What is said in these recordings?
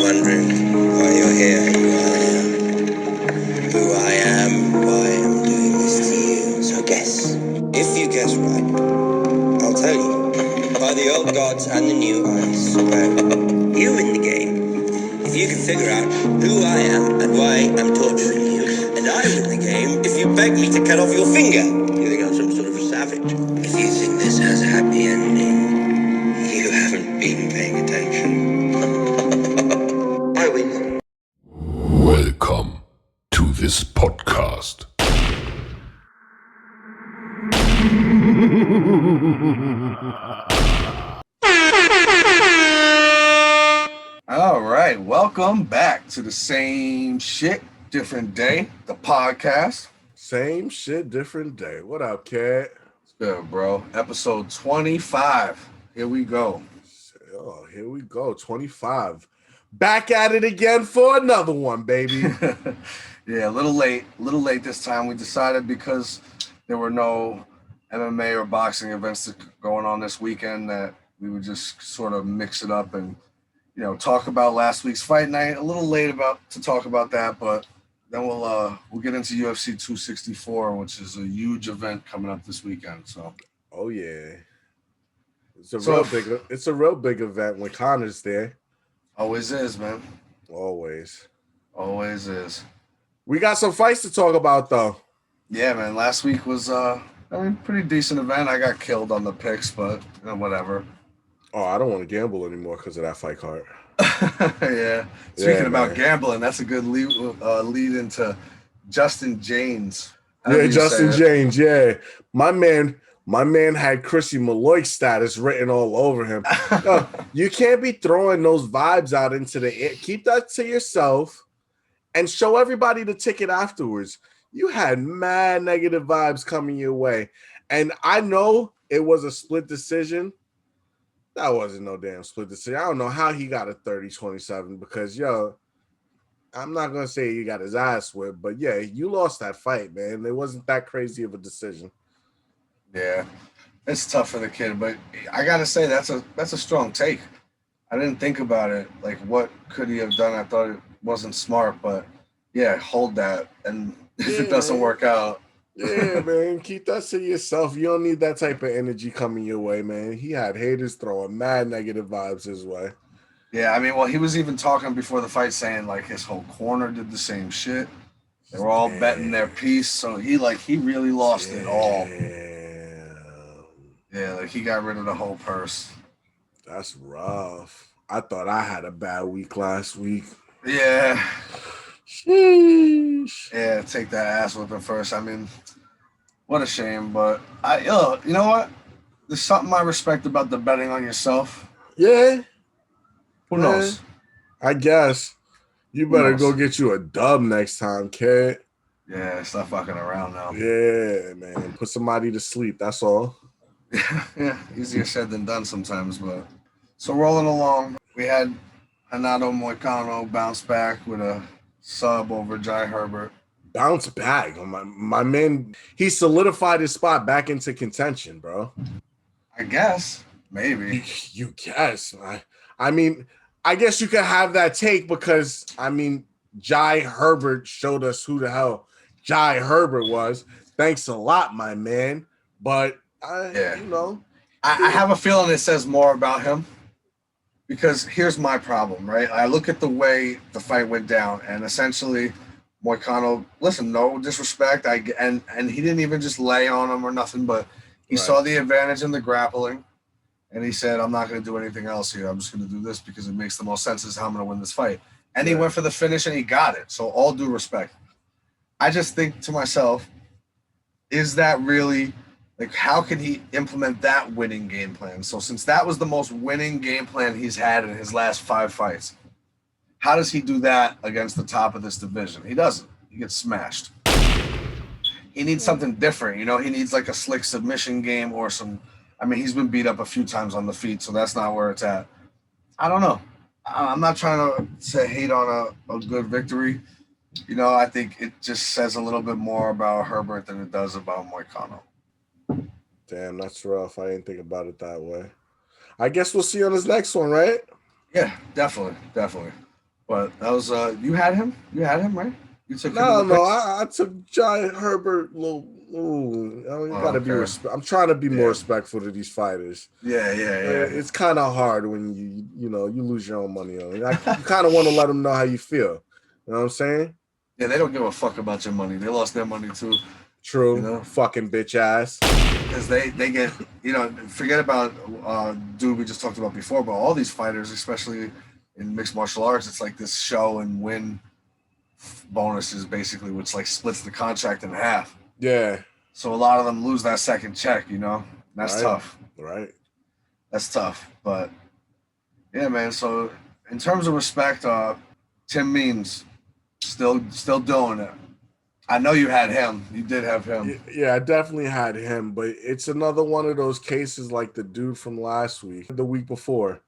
wondering why you're here, who I am, why I'm doing this to you. So guess. If you guess right, I'll tell you. By the old gods and the new, I swear. You win the game. If you can figure out who I am and why I'm torturing you, and I win the game if you beg me to cut off your finger. You think I'm some sort of savage? If you think this has a happy ending, you haven't been paying attention. I win. Welcome to this podcast. All right, welcome back to the Same Shit, Different Day, the podcast. Same shit, different day. What up, Cat? It's good, bro. Episode 25. Here we go. Oh, here we go. 25. Back at it again for another one, baby. Yeah, a little late this time. We decided because there were no MMA or boxing events going on this weekend that we would just sort of mix it up and, you know, talk about last week's fight night. A little late to talk about that, but then we'll get into UFC 264, which is a huge event coming up this weekend. So, oh yeah, it's a real big event when Conor's there. Always is, man. Always is. We got some fights to talk about, though. Yeah, man. Last week was pretty decent event. I got killed on the picks, but whatever. Oh, I don't want to gamble anymore because of that fight card. Yeah. Speaking about gambling, that's a good lead into Justin James. Yeah, Justin James. Yeah, my man had Chrissy Malloy status written all over him. No, you can't be throwing those vibes out into the air. Keep that to yourself and show everybody the ticket afterwards. You had mad negative vibes coming your way, and I know it was a split decision. That wasn't no damn split decision. I don't know how he got a 30-27 because, I'm not going to say he got his ass whipped, but, yeah, you lost that fight, man. It wasn't that crazy of a decision. Yeah, it's tough for the kid, but I got to say that's a strong take. I didn't think about it. Like, what could he have done? I thought it wasn't smart, but, yeah, hold that. And if it doesn't work out. Yeah, man, keep that to yourself. You don't need that type of energy coming your way, man. He had haters throwing mad negative vibes his way. Yeah, I mean, well, he was even talking before the fight saying, like, his whole corner did the same shit. They were all betting their piece, so he really lost it all. Yeah, like, he got rid of the whole purse. That's rough. I thought I had a bad week last week. Yeah. Sheesh. Yeah, take that ass whipping first. I mean, what a shame, but you know what? There's something I respect about the betting on yourself. Yeah. Who knows? I guess. You better go get you a dub next time, kid. Yeah, stop fucking around now. Yeah, man. Put somebody to sleep. That's all. Yeah, easier said than done sometimes, but so rolling along, we had Renato Moicano bounce back with a sub over Jai Herbert. Bounce back. My man, he solidified his spot back into contention, bro. I guess. Maybe. You guess. I mean, I guess you could have that take because, I mean, Jai Herbert showed us who the hell Jai Herbert was. Thanks a lot, my man. But, I have a feeling it says more about him. Because here's my problem, right? I look at the way the fight went down, and essentially, Moicano, listen, no disrespect, and he didn't even just lay on him or nothing, but he saw the advantage in the grappling, and he said, I'm not going to do anything else here. I'm just going to do this because it makes the most sense. This is how I'm going to win this fight. And he went for the finish, and he got it. So all due respect. I just think to myself, is that really... Like, how can he implement that winning game plan? So since that was the most winning game plan he's had in his last 5 fights, how does he do that against the top of this division? He doesn't. He gets smashed. He needs something different. He needs like a slick submission game or some – I mean, he's been beat up a few times on the feet, so that's not where it's at. I don't know. I'm not trying to hate on a good victory. I think it just says a little bit more about Herbert than it does about Moicano. Damn, that's rough. I didn't think about it that way. I guess we'll see on his next one, right? Yeah, definitely. But that was you had him? You had him, right? You took him No, in the picks? I took Giant Herbert. You gotta be okay. I'm trying to be more respectful to these fighters. Yeah. It's kind of hard when you lose your own money on it. You kind of want to let them know how you feel. You know what I'm saying? Yeah, they don't give a fuck about your money. They lost their money too. True. You know? Fucking bitch ass. Because they get, forget about dude we just talked about before, but all these fighters, especially in mixed martial arts, it's like this show and win bonuses basically, which like splits the contract in half. Yeah. So a lot of them lose that second check, That's tough. Right. That's tough. But yeah, man. So in terms of respect, Tim Means still doing it. I know you had him. You did have him. Yeah, I definitely had him, but it's another one of those cases like the dude from last week, the week before.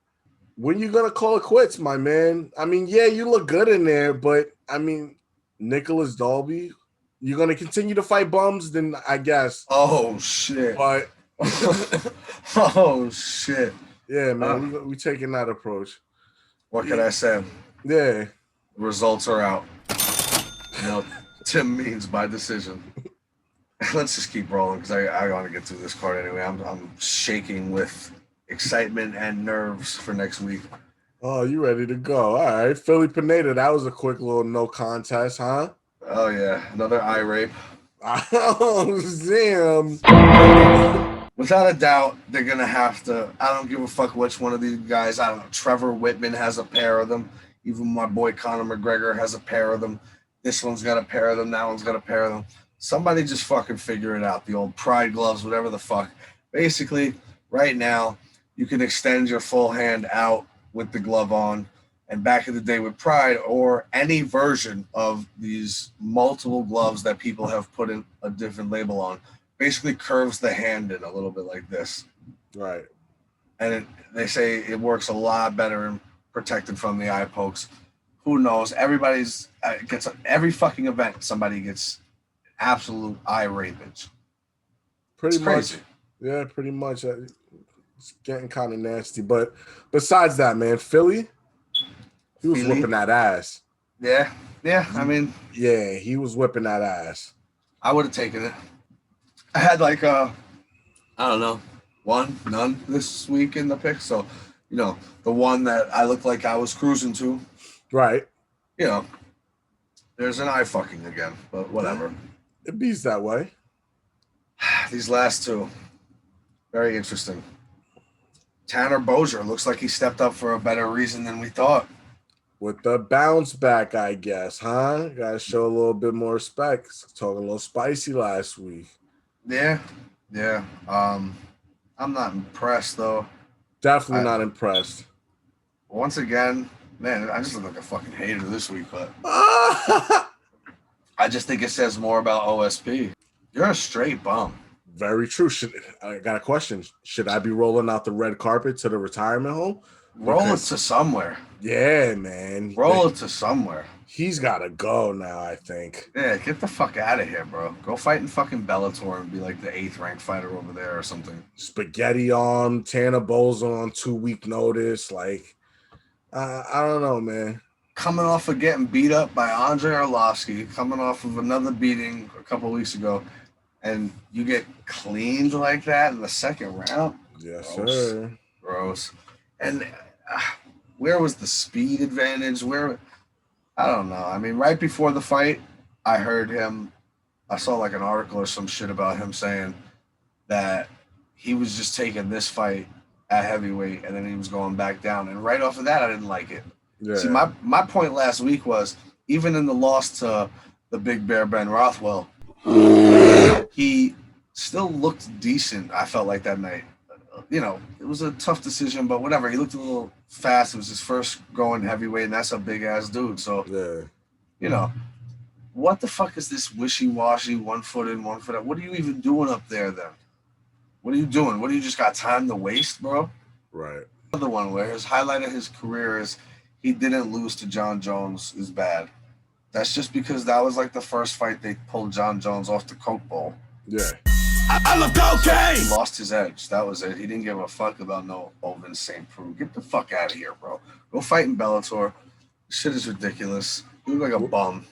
When you gonna call it quits, my man? I mean, yeah, you look good in there, but I mean, Nicholas Dalby, you're gonna continue to fight bums, then I guess. Oh shit! But oh shit! Yeah, man, we taking that approach. What can I say? Yeah, results are out. Tim Means by decision. Let's just keep rolling because I want to get through this card anyway. I'm shaking with excitement and nerves for next week. Oh, you ready to go? All right, Philly Pineda. That was a quick little no contest, huh? Oh yeah, another eye rape. Oh damn! Without a doubt, they're gonna have to. I don't give a fuck which one of these guys. I don't know. Trevor Whitman has a pair of them. Even my boy Conor McGregor has a pair of them. This one's got a pair of them. That one's got a pair of them. Somebody just fucking figure it out. The old pride gloves, whatever the fuck. Basically, right now, you can extend your full hand out with the glove on. And back in the day with pride or any version of these multiple gloves that people have put in a different label on, basically curves the hand in a little bit like this. Right. And they say it works a lot better and protected from the eye pokes. Who knows? Everybody's gets every fucking event. Somebody gets absolute eye rapage. Pretty much. Yeah, pretty much. It's getting kind of nasty. But besides that, man, Philly, he was whipping that ass. Yeah. I mean, yeah, he was whipping that ass. I would have taken it. I had like I don't know, none this week in the pick. So, the one that I looked like I was cruising to. Right. There's an eye fucking again, but whatever. It beats that way. These last two, very interesting. Tanner Bozier looks like he stepped up for a better reason than we thought. With the bounce back, I guess, huh? Got to show a little bit more respect. Talking a little spicy last week. Yeah. I'm not impressed, though. Definitely not impressed. Once again, man, I just look like a fucking hater this week, but I just think it says more about OSP. You're a straight bum. Very true. I got a question. Should I be rolling out the red carpet to the retirement home? Roll it to somewhere. Yeah, man. Roll it to somewhere. He's got to go now, I think. Yeah, get the fuck out of here, bro. Go fight in fucking Bellator and be like the 8th ranked fighter over there or something. Spaghetti arm, Tanner Bozo on 2-week notice. Like, I don't know, man. Coming off of getting beat up by Andre Arlovsky, coming off of another beating a couple weeks ago, and you get cleaned like that in the second round? Yes, Gross. sir. Gross. And where was the speed advantage? I don't know. I mean, right before the fight, I saw like an article or some shit about him saying that he was just taking this fight at heavyweight and then he was going back down. And right off of that, I didn't like it. Yeah. See, my point last week was, even in the loss to the Big Bear Ben Rothwell, he still looked decent, I felt like, that night. It was a tough decision, but whatever. He looked a little fast. It was his first going heavyweight, and that's a big-ass dude. So, what the fuck is this wishy-washy, 1 foot in, 1 foot out? What are you even doing up there, then? What are you doing? What do you just got time to waste, bro? Right. Another one where his highlight of his career is he didn't lose to John Jones is bad. That's just because that was like the first fight they pulled John Jones off the Coke Bowl. Yeah. I love cocaine. He lost his edge. That was it. He didn't give a fuck about no Ovin St. Preux. Get the fuck out of here, bro. Go fight in Bellator. Shit is ridiculous. You look like a bum.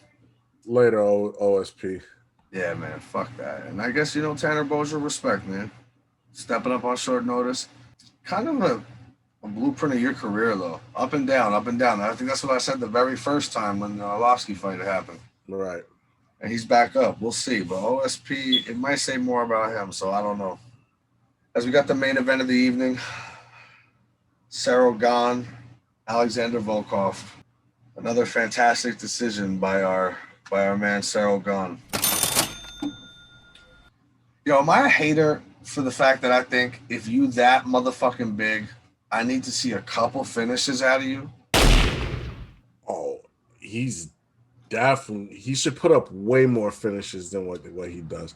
Later, OSP. Yeah, man. Fuck that. And I guess, Tanner Bozier, respect, man. Stepping up on short notice. Kind of a blueprint of your career, though. Up and down, up and down. I think that's what I said the very first time when the Arlovsky fight happened. Right. And he's back up. We'll see. But OSP, it might say more about him, so I don't know. As we got the main event of the evening, Gane, Alexander Volkov. Another fantastic decision by our man Gane. Am I a hater for the fact that I think if you that motherfucking big, I need to see a couple finishes out of you? Oh, he's definitely, he should put up way more finishes than what he does.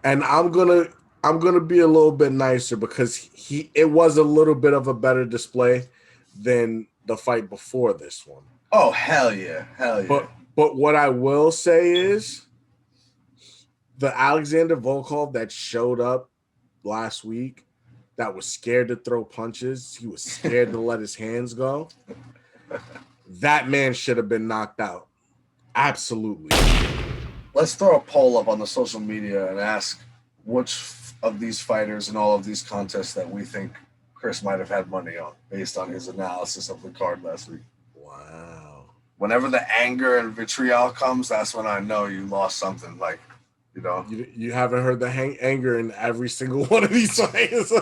And I'm gonna be a little bit nicer because it was a little bit of a better display than the fight before this one. Oh, hell yeah. But what I will say is the Alexander Volkov that showed up last week that was scared to throw punches, he was scared to let his hands go. That man should have been knocked out. Absolutely. Let's throw a poll up on the social media and ask which of these fighters in all of these contests that we think Chris might have had money on based on his analysis of the card last week. Wow. Whenever the anger and vitriol comes, that's when I know you lost something. Like, You haven't heard the anger in every single one of these fights.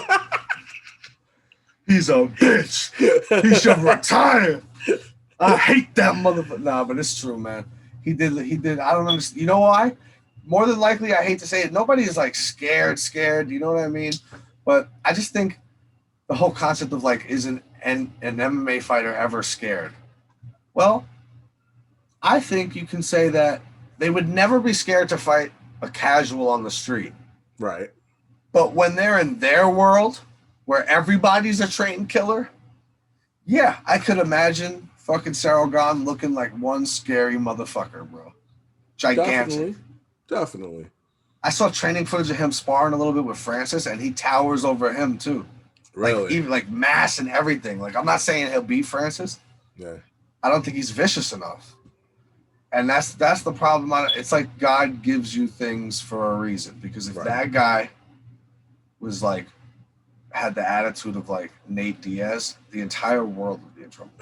He's a bitch. He should retire. I hate that motherfucker. Nah, but it's true, man. He did. I don't understand. You know why? More than likely, I hate to say it, nobody is like scared. You know what I mean? But I just think the whole concept of like, is an MMA fighter ever scared? Well, I think you can say that they would never be scared to fight a casual on the street. Right. But when they're in their world where everybody's a trained killer, yeah, I could imagine fucking Gane looking like one scary motherfucker, bro. Gigantic. Definitely. I saw training footage of him sparring a little bit with Francis, and he towers over him too. Really? Like, even like mass and everything. Like, I'm not saying he'll beat Francis. Yeah. I don't think he's vicious enough. And that's the problem. It's like God gives you things for a reason. Because if that guy was like, had the attitude of like Nate Diaz, the entire world would be in trouble.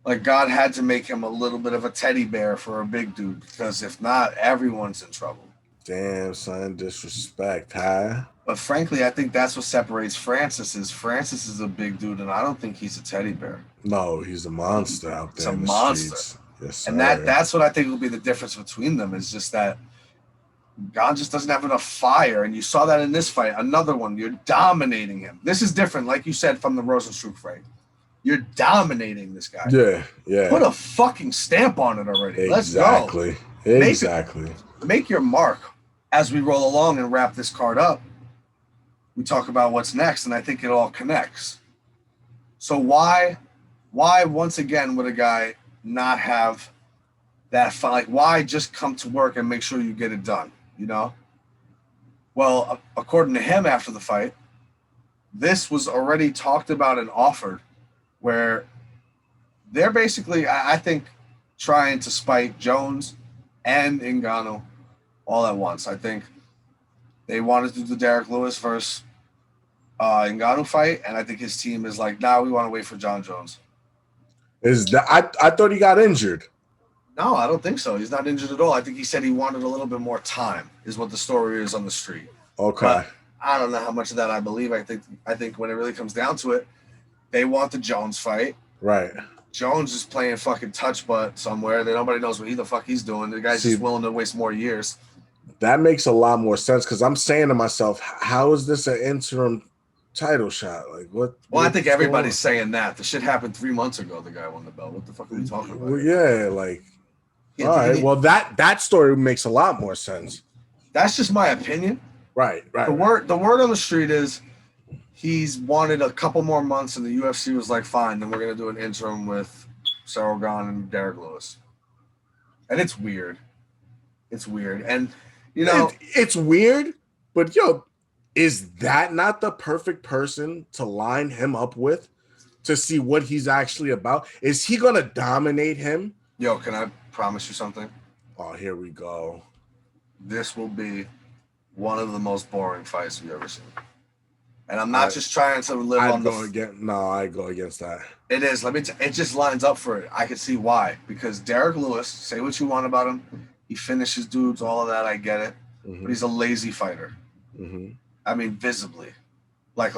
Like God had to make him a little bit of a teddy bear for a big dude, because if not, everyone's in trouble. Damn, son, disrespect, huh? But frankly, I think that's what separates Francis is a big dude, and I don't think he's a teddy bear. No, he's a monster out there. He's a monster. Streets. Yes, sir. And that's what I think will be the difference between them, is just that Gane just doesn't have enough fire, and you saw that in this fight. Another one, you're dominating him. This is different, like you said, from the Rosenstruck fight. You're dominating this guy. Yeah. Put a fucking stamp on it already. Exactly. Let's go. Exactly. Make your mark. As we roll along and wrap this card up, we talk about what's next, and I think it all connects. So why once again would a guy not have that fun? Like, why just come to work and make sure you get it done, Well, according to him after the fight, this was already talked about and offered, where they're basically, I think, trying to spite Jones and Ngannou all at once. I think they wanted to do the Derek Lewis versus Ngannou fight, and I think his team is like, nah, we want to wait for John Jones. I thought he got injured. No, I don't think so. He's not injured at all. I think he said he wanted a little bit more time, is what the story is on the street. Okay. But I don't know how much of that I believe. I think when it really comes down to it, they want the Jones fight. Right. Jones is playing fucking touch butt somewhere. Nobody knows what the fuck he's doing. The guy's just willing to waste more years. That makes a lot more sense, because I'm saying to myself, how is this an interim title shot? Like, what? Well, I think everybody's saying that. The shit happened 3 months ago. The guy won the belt. What the fuck are we talking about? Well, yeah, like, all right. Well, that story makes a lot more sense. That's just my opinion. Right. The word on the street is he's wanted a couple more months, and the UFC was like, fine, then we're gonna do an interim with Gane and Derek Lewis. And it's weird. And it's weird, but is that not the perfect person to line him up with to see what he's actually about. Is he gonna dominate him? Yo, can I promise you something? Oh, here we go. This will be one of the most boring fights you've ever seen. And I'm not just trying to live on the... I go against that. It is. It just lines up for it. I can see why. Because Derek Lewis, say what you want about him, he finishes dudes, all of that, I get it. Mm-hmm. But he's a lazy fighter. Mm-hmm. I mean, visibly. Like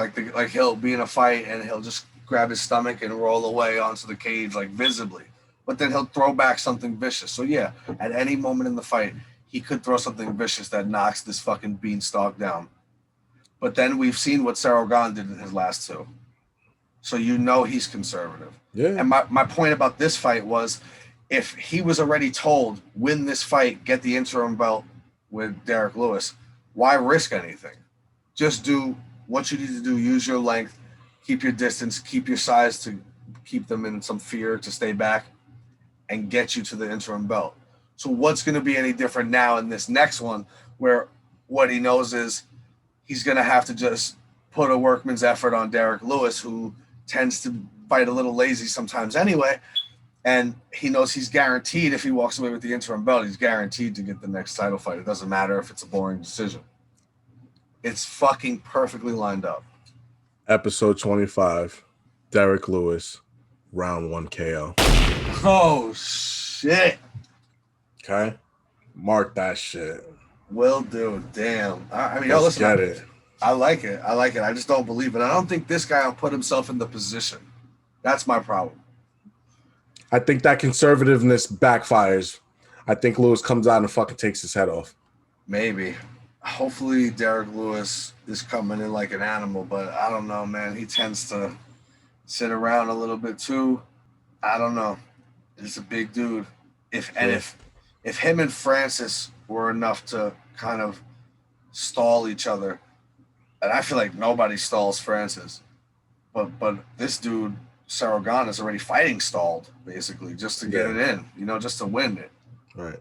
he'll be in a fight and he'll just grab his stomach and roll away onto the cage, like visibly. But then he'll throw back something vicious. So yeah, at any moment in the fight, he could throw something vicious that knocks this fucking beanstalk down. But then we've seen what Gane did in his last two. So you know he's conservative. Yeah. And my point about this fight was, if he was already told, win this fight, get the interim belt with Derek Lewis, why risk anything? Just do what you need to do. Use your length, keep your distance, keep your size to keep them in some fear to stay back, and get you to the interim belt. So what's going to be any different now in this next one, where what he knows is he's going to have to just put a workman's effort on Derek Lewis, who tends to fight a little lazy sometimes anyway. And he knows he's guaranteed, if he walks away with the interim belt, he's guaranteed to get the next title fight. It doesn't matter if it's a boring decision. It's fucking perfectly lined up. Episode 25, Derek Lewis, round 1 KO. Oh, shit. Okay. Mark that shit. Will do. Damn. I mean, let's get it. I like it. I just don't believe it. I don't think this guy will put himself in the position. That's my problem. I think that conservativeness backfires. I think Lewis comes out and fucking takes his head off. Maybe. Hopefully Derek Lewis is coming in like an animal, but I don't know, man. He tends to sit around a little bit too. I don't know. He's a big dude. If him and Francis were enough to kind of stall each other, and I feel like nobody stalls Francis, but this dude Gane is already fighting stalled, basically, just to get it in, just to win it. Right.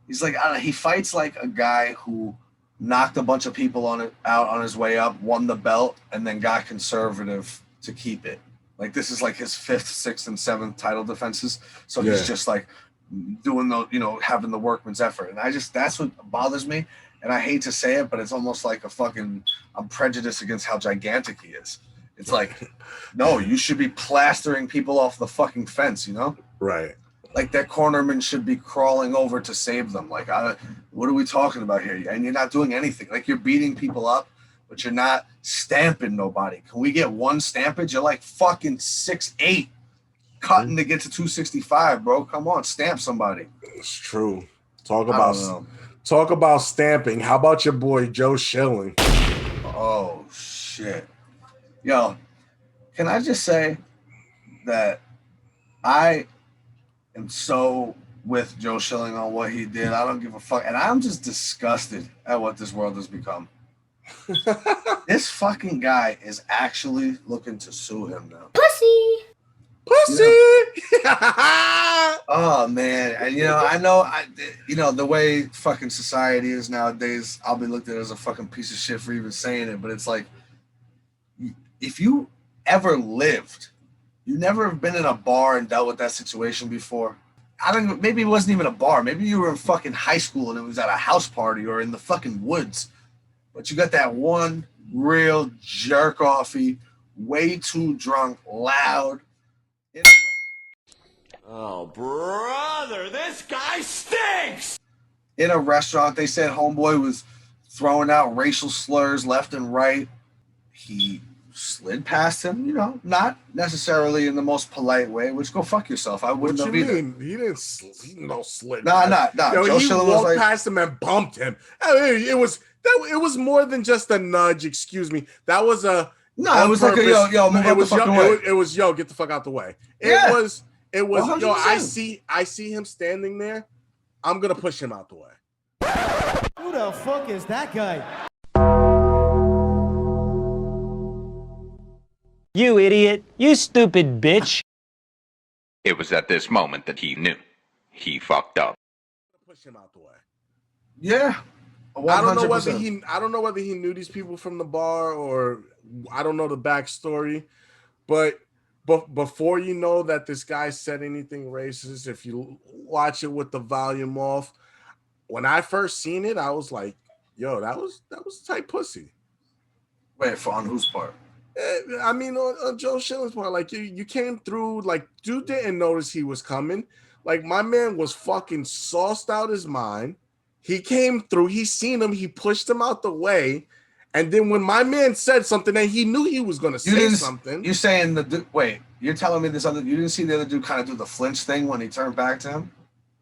He's like, I don't know, he fights like a guy who knocked a bunch of people out on his way up, won the belt, and then got conservative to keep it. Like, this is like his 5th, 6th, and 7th title defenses. So he's just like doing having the workman's effort. And that's what bothers me. And I hate to say it, but it's almost like I'm prejudiced against how gigantic he is. It's like, no, you should be plastering people off the fucking fence, Right. Like that cornerman should be crawling over to save them. Like, what are we talking about here? And you're not doing anything. Like, you're beating people up, but you're not stamping nobody. Can we get one stampage? You're like fucking 6'8", cutting to get to 265, bro. Come on, stamp somebody. It's true. Talk about stamping. How about your boy Joe Schilling? Oh shit. Yo, can I just say that I am so with Joe Schilling on what he did. I don't give a fuck. And I'm just disgusted at what this world has become. This fucking guy is actually looking to sue him now. Pussy. Oh, man. And, I know, the way fucking society is nowadays, I'll be looked at as a fucking piece of shit for even saying it. But it's like, if you ever lived, you never have been in a bar and dealt with that situation before. Maybe it wasn't even a bar. Maybe you were in fucking high school and it was at a house party or in the fucking woods. But you got that one real jerk-offy, way too drunk, loud. Oh, brother, this guy stinks! In a restaurant, they said homeboy was throwing out racial slurs left and right. He slid past him, not necessarily in the most polite way, which go fuck yourself. I wouldn't have either. He didn't slid. Nah. Joe Schilling walked past him and bumped him. I mean, it was more than just a nudge, excuse me. That was a... No, it was like a yo, move out the fucking way. It was yo, get the fuck out the way. It was 100%. Yo, I see him standing there. I'm gonna push him out the way. Who the fuck is that guy? You idiot. You stupid bitch. It was at this moment that he knew. He fucked up. Push him out the way. Yeah. 100%. I don't know whether he knew these people from the bar or I don't know the backstory, but But before you know that this guy said anything racist, if you watch it with the volume off, when I first seen it, I was like, "Yo, that was tight pussy." Wait, on whose part? I mean, on Joe Schilling's part, like you came through, like dude didn't notice he was coming. Like my man was fucking sauced out his mind. He came through. He seen him. He pushed him out the way. And then when my man said something, and he knew he was going to say something. You're saying wait, you're telling me you didn't see the other dude kind of do the flinch thing when he turned back to him?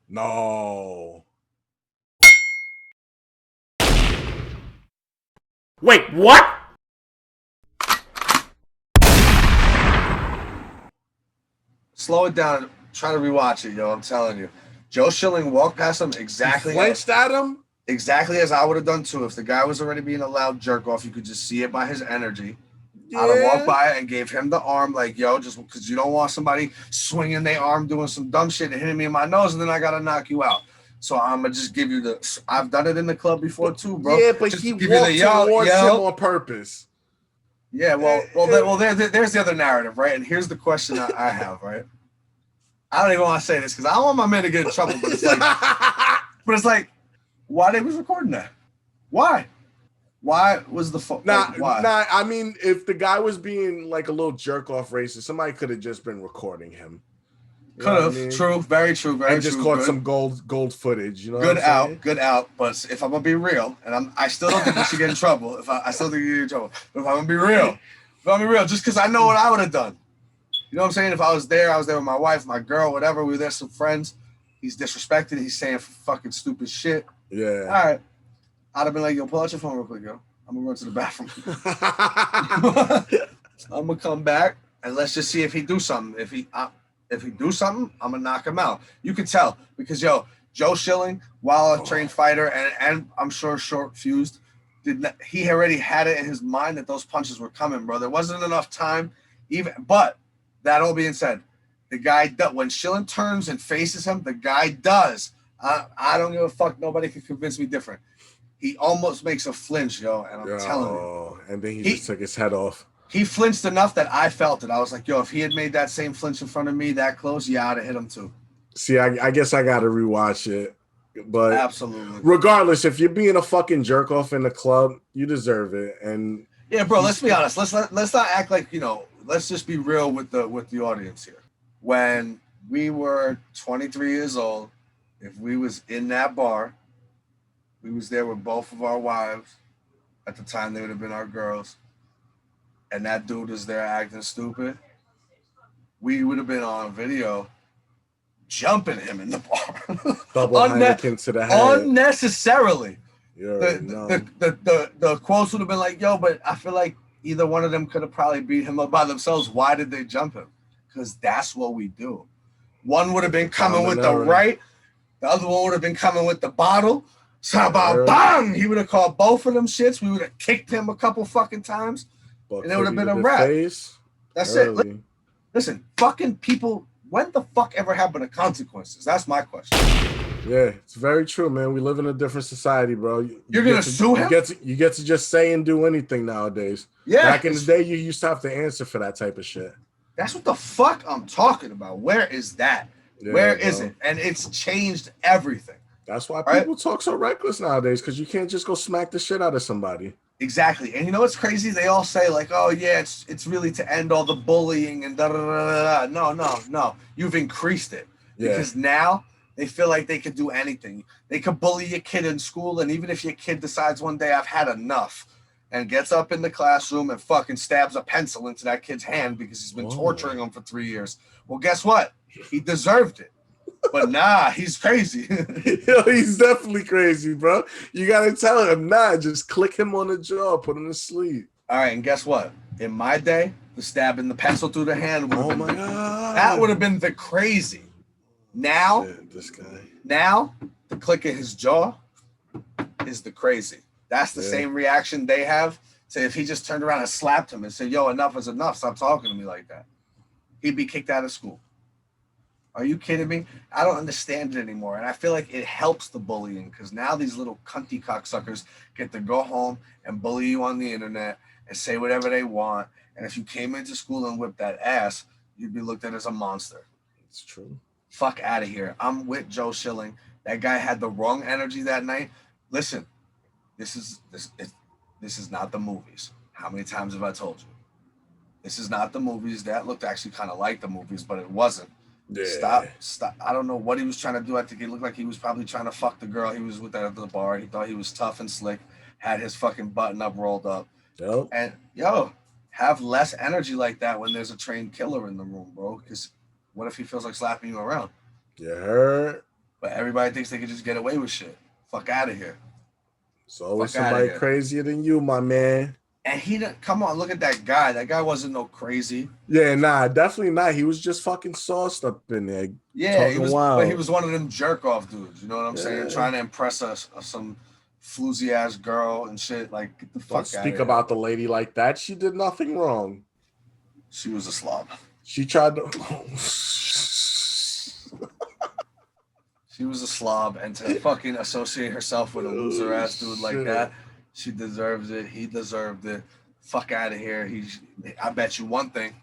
No. Wait, what? Slow it down. Try to rewatch it, yo. I'm telling you. Joe Schilling walked past him exactly. He flinched at him? Exactly as I would have done too. If the guy was already being a loud jerk off, you could just see it by his energy. Yeah. I'd have walked by and gave him the arm, like, yo, just because you don't want somebody swinging their arm, doing some dumb shit and hitting me in my nose, and then I got to knock you out. So I'm going to just give you I've done it in the club before too, bro. Yeah, but just he walked towards him on purpose. Yeah, there's the other narrative, right? And here's the question I have, right? I don't even want to say this because I don't want my man to get in trouble, but it's like, why they was recording that? Why? Why was the why? I mean, if the guy was being like a little jerk off racist, somebody could have just been recording him. Could have. I mean? True. Very true. Very and just true. Caught some gold footage. You know. Good out. But if I'm gonna be real, and I still don't think we should get in trouble. I still think you get in trouble. But if I'm gonna be real, just because I know what I would have done. You know what I'm saying? If I was there with my wife, my girl, whatever. We were there, some friends. He's disrespected. He's saying fucking stupid shit. Yeah. All right. I'd have been like, yo, pull out your phone real quick, yo. I'm gonna run to the bathroom. I'm gonna come back and let's just see if he do something. If he do something, I'm gonna knock him out. You can tell because Joe Schilling, while a trained fighter and I'm sure short fused, he already had it in his mind that those punches were coming, bro. There wasn't enough time, but that all being said, the guy when Schilling turns and faces him, the guy does. I don't give a fuck. Nobody can convince me different. He almost makes a flinch, yo, and I'm telling you. And then he just took his head off. He flinched enough that I felt it. I was like, yo, if he had made that same flinch in front of me that close, yeah, I'd have hit him too. See, I guess I got to rewatch it. But absolutely, regardless, if you're being a fucking jerk off in the club, you deserve it. And yeah, bro, let's be honest. Let's not act like, let's just be real with the audience here. When we were 23 years old, if we was in that bar, we was there with both of our wives. At the time, they would have been our girls. And that dude was there acting stupid. We would have been on video jumping him in the bar. Double Heineken to the head. Unnecessarily. The quotes would have been like, yo, but I feel like either one of them could have probably beat him up by themselves. Why did they jump him? Because that's what we do. One would have been coming with the right. The other one would have been coming with the bottle. So about bang, he would have called both of them shits. We would have kicked him a couple fucking times. And it would have been a wrap. That's it. Listen, fucking people, when the fuck ever happened to consequences? That's my question. Yeah, it's very true, man. We live in a different society, bro. You're going to sue him? You get to just say and do anything nowadays. Yeah. Back in the day, you used to have to answer for that type of shit. That's what the fuck I'm talking about. Where is that? Yeah, where is it? And it's changed everything. That's why people talk so reckless nowadays, because you can't just go smack the shit out of somebody. Exactly. And you know what's crazy? They all say like, oh yeah, it's really to end all the bullying and da da da da. No. You've increased it. Yeah. Because now they feel like they could do anything. They could bully your kid in school, and even if your kid decides one day I've had enough and gets up in the classroom and fucking stabs a pencil into that kid's hand because he's been torturing him for 3 years. Well, guess what? He deserved it. But nah, he's crazy. Yo, he's definitely crazy, bro. You gotta tell him, just click him on the jaw, put him to sleep. All right, and guess what? In my day, the stabbing the pencil through the hand would have God. That would have been the crazy. Now, this guy. Now, the click of his jaw is the crazy. That's the same reaction they have to if he just turned around and slapped him and said, yo, enough is enough. Stop talking to me like that. He'd be kicked out of school. Are you kidding me? I don't understand it anymore. And I feel like it helps the bullying because now these little cunty cocksuckers get to go home and bully you on the internet and say whatever they want. And if you came into school and whipped that ass, you'd be looked at as a monster. It's true. Fuck out of here. I'm with Joe Schilling. That guy had the wrong energy that night. Listen, this is not the movies. How many times have I told you? This is not the movies. That looked actually kind of like the movies, but it wasn't. Yeah. Stop. I don't know what he was trying to do. I think it looked like he was probably trying to fuck the girl he was with at the bar. He thought he was tough and slick, had his fucking button up rolled up. Yep. And have less energy like that when there's a trained killer in the room, bro. Because what if he feels like slapping you around? You heard? But everybody thinks they can just get away with shit. Fuck out of here. It's always somebody crazier than you, my man. And he didn't come on. Look at that guy. That guy wasn't no crazy. Yeah, nah, definitely not. He was just fucking sauced up in there. Yeah, he was. But he was one of them jerk off dudes. You know what I'm saying? Trying to impress us, some floozy ass girl and shit. Like, get the fuck out of here. Speak about the lady like that. She did nothing wrong. She was a slob. She tried to. She was a slob, and to fucking associate herself with a loser ass dude like that, she deserves it. He deserved it. Fuck out of here. I bet you one thing,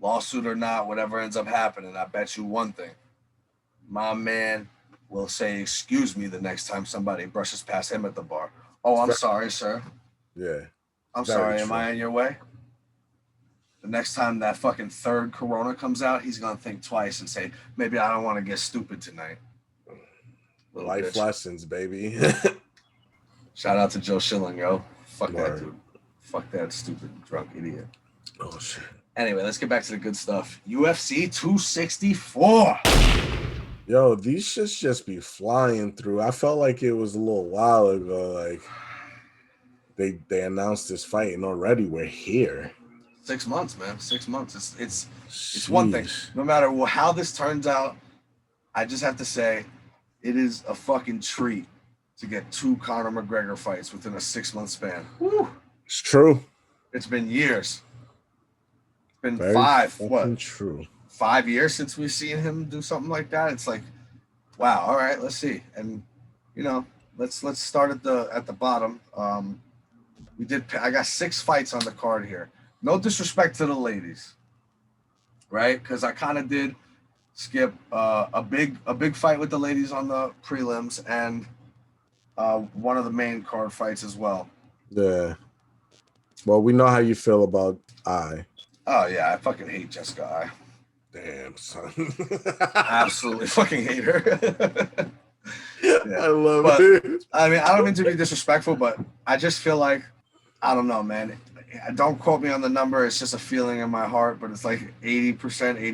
lawsuit or not, whatever ends up happening, I bet you one thing. My man will say, excuse me, the next time somebody brushes past him at the bar. Oh, I'm sorry, sir. Yeah. I'm sorry. Am I in your way? The next time that fucking third Corona comes out, he's going to think twice and say, maybe I don't want to get stupid tonight. Life lessons, baby. Shout out to Joe Schilling, yo. Fuck that dude. Fuck that stupid drunk idiot. Oh, shit. Anyway, let's get back to the good stuff. UFC 264. Yo, these shits just be flying through. I felt like it was a little while ago. Like they announced this fight and already we're here. 6 months, man. 6 months. It's one thing. No matter how this turns out, I just have to say it is a fucking treat to get 2 Conor McGregor fights within a 6 month span. Woo. It's true. It's been years. It's been Very 5 years since we've seen him do something like that. It's like, wow, all right, let's see. And let's start at the bottom. I got 6 fights on the card here. No disrespect to the ladies, right? Because I kind of did skip a big fight with the ladies on the prelims and one of the main card fights as well. Yeah. Well, we know how you feel about I. Oh yeah, I fucking hate Jessica I. Damn, son. I absolutely fucking hate her. Yeah. I love it. I mean, I don't mean to be disrespectful, but I just feel like, I don't know, man. Don't quote me on the number. It's just a feeling in my heart, but it's like 80%,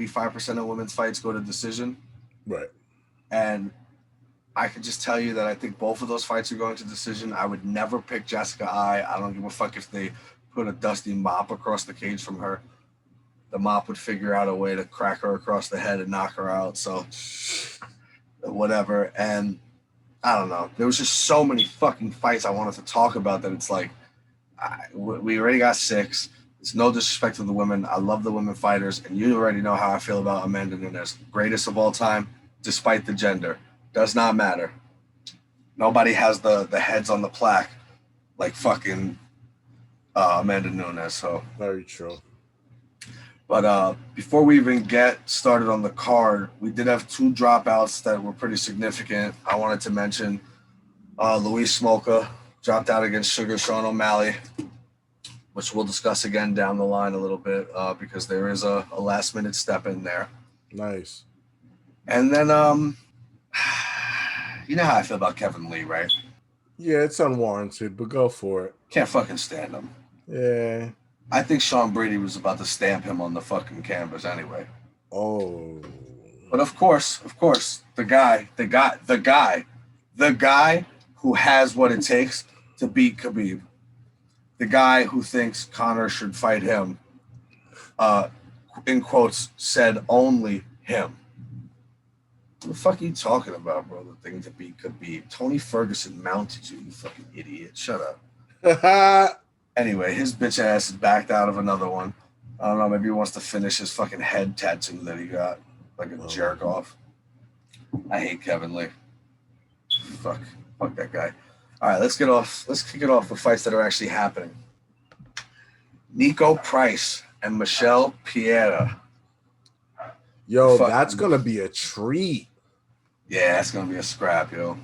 85% of women's fights go to decision. Right. And I can just tell you that I think both of those fights are going to decision. I would never pick Jessica I don't give a fuck if they put a dusty mop across the cage from her. The mop would figure out a way to crack her across the head and knock her out. So whatever. And I don't know. There was just so many fucking fights I wanted to talk about that it's like, we already got 6. It's no disrespect to the women. I love the women fighters. And you already know how I feel about Amanda Nunes. Greatest of all time, despite the gender. Does not matter. Nobody has the heads on the plaque like fucking Amanda Nunes. So very true. But before we even get started on the card, we did have 2 dropouts that were pretty significant. I wanted to mention Luis Smolka dropped out against Suga Sean O'Malley, which we'll discuss again down the line a little bit because there is a last-minute step in there. Nice. And then, you know how I feel about Kevin Lee, right? Yeah, it's unwarranted, but go for it. Can't fucking stand him. Yeah. I think Sean Brady was about to stamp him on the fucking canvas anyway. Oh. But of course, the guy who has what it takes to beat Khabib, the guy who thinks Conor should fight him, in quotes, said only him. What the fuck are you talking about, bro? The thing to beat Khabib. Tony Ferguson mounted you, you fucking idiot. Shut up. Anyway, his bitch ass is backed out of another one. I don't know, maybe he wants to finish his fucking head tattoo that he got, like a jerk off. I hate Kevin Lee. Fuck that guy. All right, let's kick it off with fights that are actually happening. Nico Price and Michelle Piera Yo, that's gonna be a treat. Yeah, that's gonna be a scrap, yo.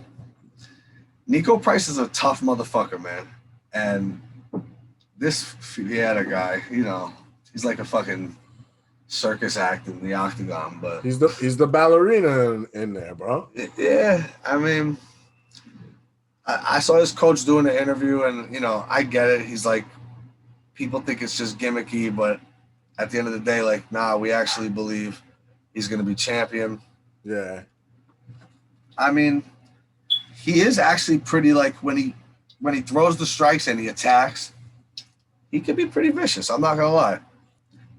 Nico Price is a tough motherfucker, man. And this Fiera guy, you know, he's like a fucking circus act in the octagon, but he's the ballerina in there, bro. Yeah, I mean, I saw his coach doing an interview, and you know, I get it. He's like, people think it's just gimmicky, but at the end of the day, like, nah, we actually believe he's gonna be champion. Yeah. I mean, he is actually pretty, like, when he throws the strikes and he attacks, he can be pretty vicious. I'm not gonna lie.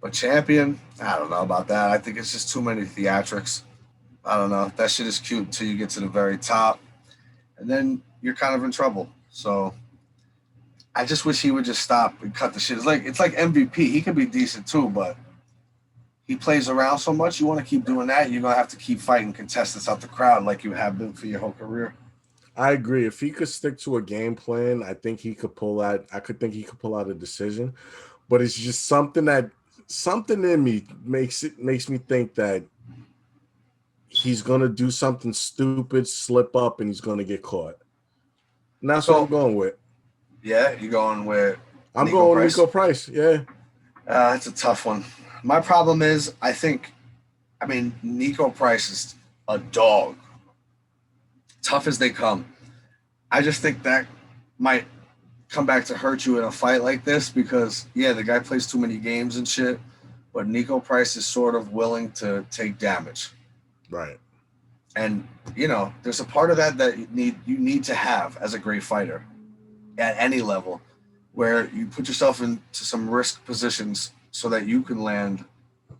But champion, I don't know about that. I think it's just too many theatrics. I don't know. That shit is cute until you get to the very top, and then you're kind of in trouble. So I just wish he would just stop and cut the shit. It's like MVP. He could be decent too, but he plays around so much. You want to keep doing that, you're gonna have to keep fighting contestants out the crowd like you have been for your whole career. I agree. If he could stick to a game plan, I think he could pull out. I could think he could pull out a decision, but it's just something in me makes me think that he's gonna do something stupid, slip up, and he's gonna get caught. And that's what I'm going with. Yeah, you going with? I'm going with Nico Price. Yeah, it's a tough one. My problem is, Nico Price is a dog. Tough as they come. I just think that might come back to hurt you in a fight like this because, yeah, the guy plays too many games and shit, but Nico Price is sort of willing to take damage. Right. And, you know, there's a part of that you need to have as a great fighter at any level where you put yourself into some risk positions so that you can land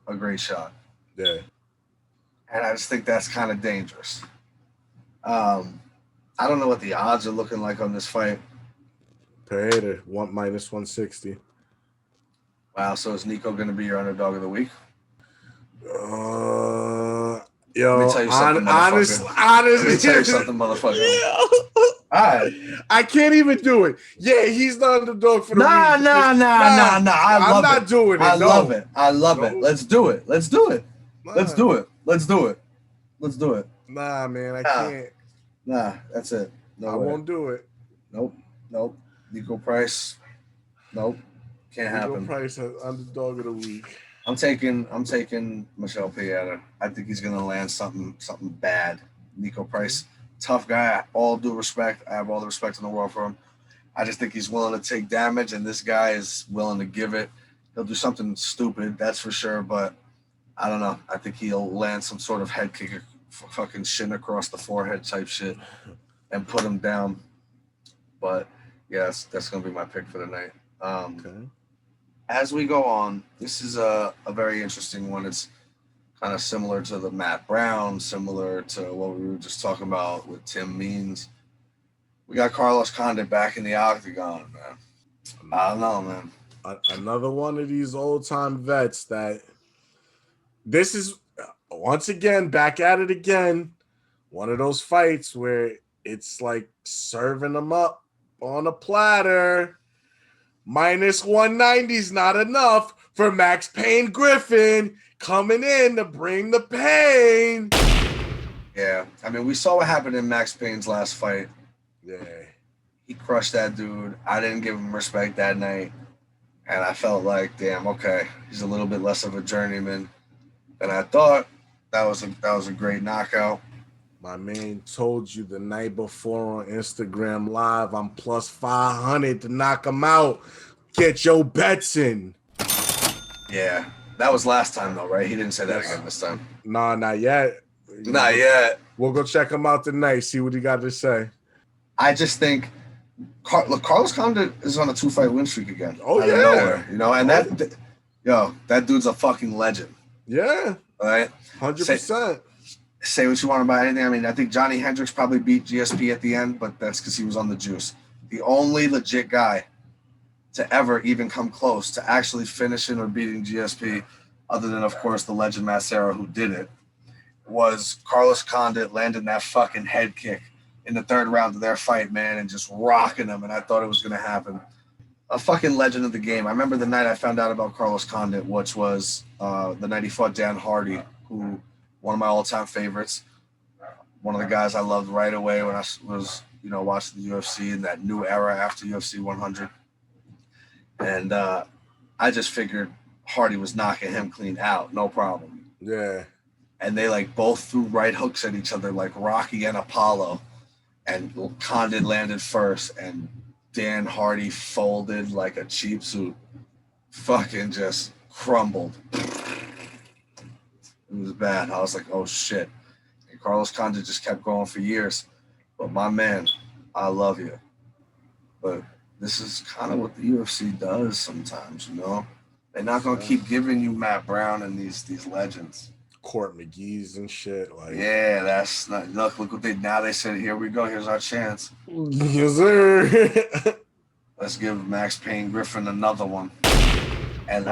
a great shot. Yeah. And I just think that's kind of dangerous. I don't know what the odds are looking like on this fight. Pereira, -160. Wow, so is Nico going to be your underdog of the week? Yo, let me tell you something, honestly, let me tell you something, motherfucker. All right. I can't even do it. Yeah, he's the underdog for the week. Nah. I'm not doing it. I love it. Let's do it. Let's do it. Nah, man, I can't. Nah, that's it. I won't do it. Nope. Nico Price. Nope. Can't happen. Nico Price, underdog of the week. I'm taking Michelle Pieta. I think he's gonna land something bad. Nico Price, tough guy. All due respect. I have all the respect in the world for him. I just think he's willing to take damage, and this guy is willing to give it. He'll do something stupid, that's for sure, but I don't know. I think he'll land some sort of head kick, fucking shin across the forehead type shit, and put him down. But yes, that's gonna be my pick for the night. Okay. As we go on, this is a very interesting one. It's kind of similar to the Matt Brown, similar to what we were just talking about with Tim Means. We got Carlos Condit back in the octagon, man. I don't know, man. Another one of these old-time vets that this is, once again, back at it again. One of those fights where it's like serving them up on a platter. -190 is not enough for Max Payne Griffin coming in to bring the pain. Yeah, I mean, we saw what happened in Max Payne's last fight. Yeah. He crushed that dude. I didn't give him respect that night. And I felt like, damn, okay, he's a little bit less of a journeyman than I thought. That was a great knockout. My man told you the night before on Instagram Live, I'm +500 to knock him out. Get your bets in. Yeah, that was last time though, right? He didn't say that again this time. Nah, not yet. Not yet. We'll go check him out tonight, see what he got to say. I just think Carlos Condit is on a 2-fight win streak again. Oh, yeah. Nowhere, you know, and that dude's a fucking legend. Yeah. All right? 100%. Say what you want about anything. I mean, I think Johnny Hendricks probably beat GSP at the end, but that's because he was on the juice. The only legit guy to ever even come close to actually finishing or beating GSP, other than, of course, the legend Massera who did it, was Carlos Condit landing that fucking head kick in the third round of their fight, man, and just rocking him, and I thought it was going to happen. A fucking legend of the game. I remember the night I found out about Carlos Condit, which was the night he fought Dan Hardy, who one of my all-time favorites, one of the guys I loved right away when I was, watching the UFC in that new era after UFC 100. And I just figured Hardy was knocking him clean out, no problem. Yeah. And they like both threw right hooks at each other like Rocky and Apollo. And Condon landed first, and Dan Hardy folded like a cheap suit. Fucking just crumbled. It was bad. I was like, oh shit. And Carlos Condon just kept going for years. But my man, I love you. But this is kind of what the UFC does sometimes, They're not gonna keep giving you Matt Brown and these legends. Court McGee's and shit. Like, yeah, that's not. Look what they now. They said, here we go. Here's our chance. Yes, sir. Let's give Max Payne Griffin another one. And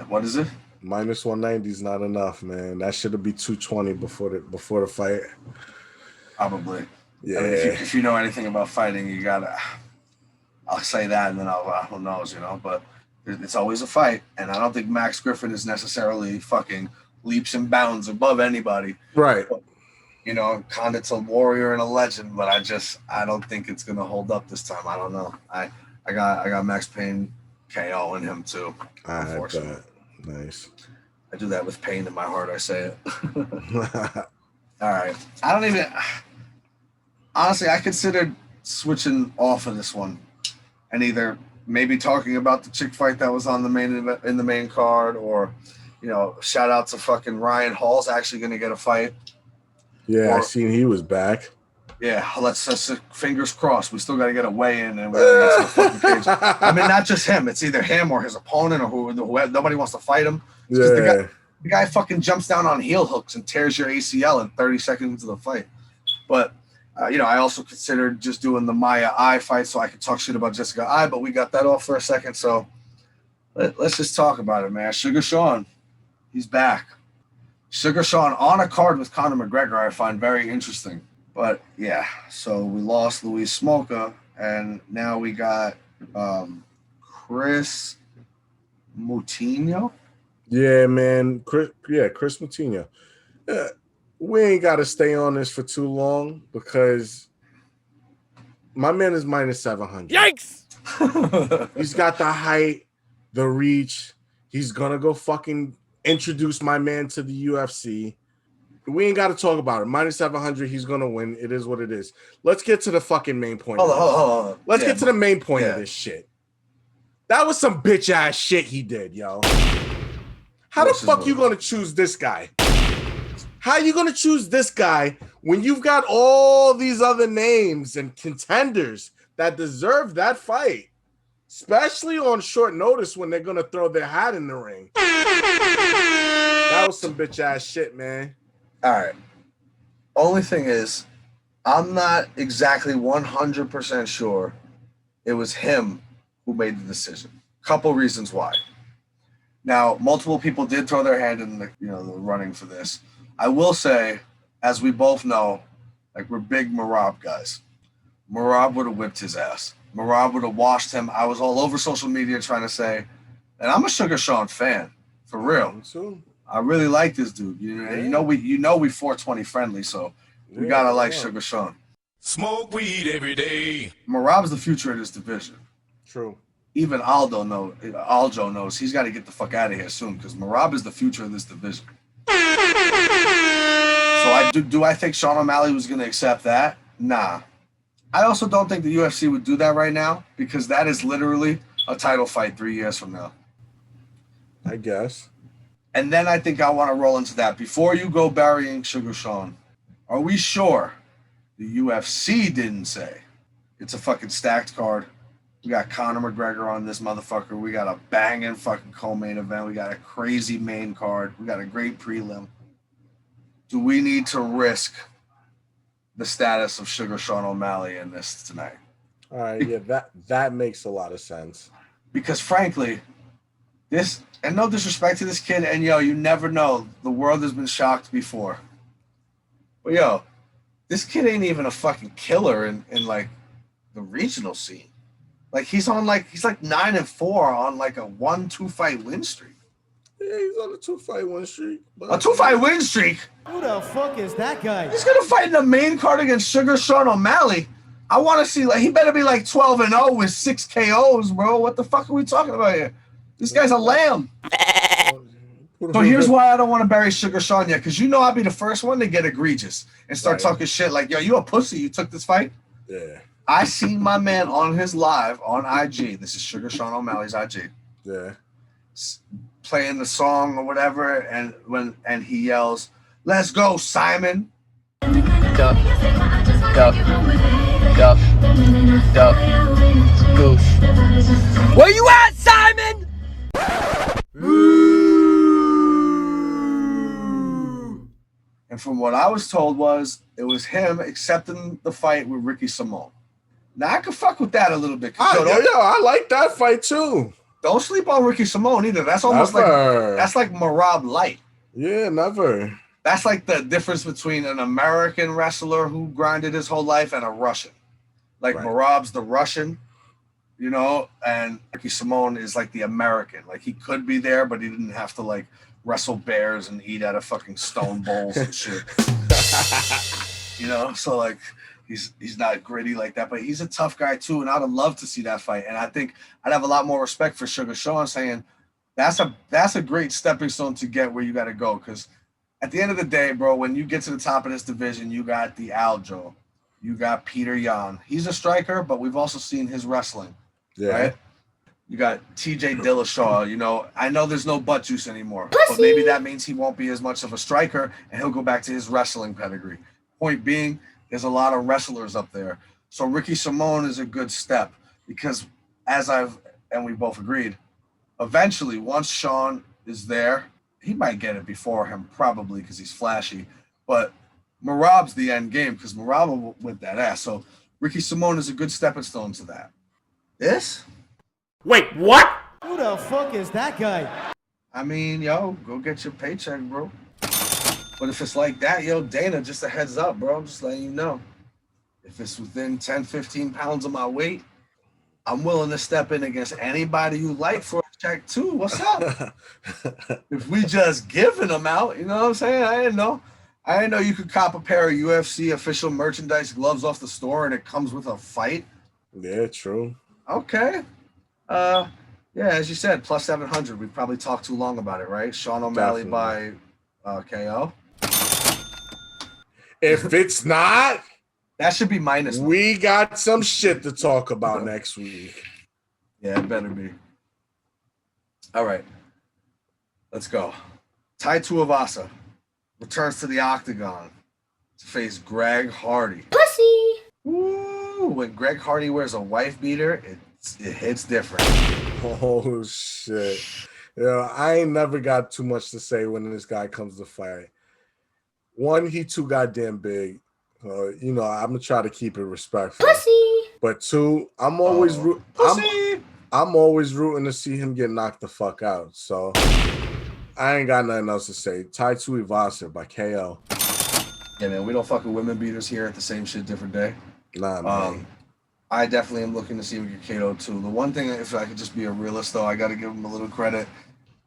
what is it? Minus 190 is not enough, man. That should be 220 before the fight. Probably. Yeah. I mean, if you know anything about fighting, you gotta. I'll say that, and then who knows, But it's always a fight, and I don't think Max Griffin is necessarily fucking leaps and bounds above anybody. Right. But, Condit's a warrior and a legend, but I don't think it's gonna hold up this time. I don't know. I got Max Payne KO in him too. Unfortunately. Nice. I do that with pain in my heart. I say it. All right. I don't even. Honestly, I considered switching off of this one, and either maybe talking about the chick fight that was on the main card, or shout out to fucking Ryan Hall's actually going to get a fight. Yeah, I seen he was back. Yeah, let's fingers crossed. We still got to get a weigh-in, and we're going to get to the fucking cage. I mean, not just him. It's either him or his opponent, or whoever. Nobody wants to fight him. Yeah. The guy fucking jumps down on heel hooks and tears your ACL in 30 seconds into the fight. But, I also considered just doing the Maya Ai fight so I could talk shit about Jessica Ai, but we got that off for a second. So let's just talk about it, man. Suga Sean, he's back. Suga Sean on a card with Conor McGregor, I find very interesting. But, yeah, so we lost Luis Smolka, and now we got Chris Moutinho. Yeah, man. Chris Moutinho. We ain't got to stay on this for too long because my man is minus 700. Yikes! He's got the height, the reach. He's going to go fucking introduce my man to the UFC. We ain't got to talk about it. Minus 700, he's going to win. It is what it is. Let's get to the fucking main point. Hold on. Let's get to the main point of this shit. That was some bitch ass shit he did, yo. How the fuck you going to choose this guy? How are you going to choose this guy when you've got all these other names and contenders that deserve that fight? Especially on short notice when they're going to throw their hat in the ring. That was some bitch ass shit, man. All right. Only thing is, I'm not exactly 100% sure it was him who made the decision. Couple reasons why. Now, multiple people did throw their hand in the running for this. I will say, as we both know, like we're big Merab guys. Merab would have whipped his ass. Merab would have washed him. I was all over social media trying to say, and I'm a Suga Sean fan, for real. I really like this dude. We 420 friendly, so we gotta like Suga Sean. Smoke weed every day. Merab's the future of this division. True. Even Aljo knows he's got to get the fuck out of here soon because Merab is the future of this division. So do I think Sean O'Malley was going to accept that? Nah. I also don't think the UFC would do that right now because that is literally a title fight 3 years from now. I guess. And then I think I want to roll into that. Before you go burying Suga Sean, are we sure the UFC didn't say it's a fucking stacked card? We got Conor McGregor on this motherfucker. We got a banging fucking co-main event. We got a crazy main card. We got a great prelim. Do we need to risk the status of Suga Sean O'Malley in this tonight? All right, yeah, that makes a lot of sense. Because frankly, this, and no disrespect to this kid, and you never know. The world has been shocked before. But this kid ain't even a fucking killer in like the regional scene. Like he's like 9-4 on like a 1-2 fight win streak. Yeah, he's on a 2-fight win streak. A 2-fight win streak? Who the fuck is that guy? He's gonna fight in the main card against Suga Sean O'Malley. I want to see, like, he better be like 12-0 with 6 KOs, bro. What the fuck are we talking about here? This guy's a lamb. So here's why I don't want to bury Suga Sean yet, because you know I'll be the first one to get egregious and start talking shit like, yo, you a pussy, you took this fight? Yeah. I seen my man on his live on IG. This is Suga Sean O'Malley's IG. Yeah. Playing the song or whatever, and he yells, "Let's go, Simon." Duck, duck, duck, duck, goose. Where you at, Simon? And from what I was told it was him accepting the fight with Ricky Simone. Now I could fuck with that a little bit. I like that fight too. Don't sleep on Ricky Simone either. That's almost like Marab light. Yeah, never. That's like the difference between an American wrestler who grinded his whole life and a Russian. Like Marab's the Russian, you know, and Ricky Simone is like the American. Like he could be there, but he didn't have to like wrestle bears and eat out of fucking stone bowls and shit. You know, so like he's not gritty like that, but he's a tough guy too, and I'd have loved to see that fight. And I think I'd have a lot more respect for Suga Sean saying that's a great stepping stone to get where you got to go. Because at the end of the day, bro, when you get to the top of this division, you got the Aljo, you got Peter Yan. He's a striker, but we've also seen his wrestling, right? You got TJ Dillashaw. You know, I know there's no butt juice anymore, but maybe that means he won't be as much of a striker, and he'll go back to his wrestling pedigree. Point being, there's a lot of wrestlers up there. So Ricky Simone is a good step because we both agreed, eventually once Sean is there, he might get it before him probably because he's flashy, but Marab's the end game because Marab will whip that ass. So Ricky Simone is a good stepping stone to that. This? Wait, what? Who the fuck is that guy? I mean, yo, go get your paycheck, bro. But if it's like that, yo, Dana, just a heads up, bro. I'm just letting you know. If it's within 10, 15 pounds of my weight, I'm willing to step in against anybody you like for a check too. What's up? If we just giving them out, you know what I'm saying? I didn't know you could cop a pair of UFC official merchandise gloves off the store and it comes with a fight. Yeah, true. Okay. Yeah, as you said, plus 700. We probably talked too long about it, right? Sean O'Malley by KO. If it's not, that should be minus. We got some shit to talk about next week. Yeah, it better be. All right. Let's go. Tai Tuivasa returns to the octagon to face Greg Hardy. Pussy! Ooh, when Greg Hardy wears a wife beater, it hits different. Oh, shit. Yeah, I ain't never got too much to say when this guy comes to fight. One, he too goddamn big. You know, I'm gonna try to keep it respectful. Pussy. But two, I'm always I'm always rooting to see him get knocked the fuck out. So I ain't got nothing else to say. Tai Tuivasa by KO. Yeah, man, we don't fuck with women beaters here at the Same Shit Different Day. Nah, man. I definitely am looking to see him get KO too. The one thing, if I could just be a realist though, I got to give him a little credit.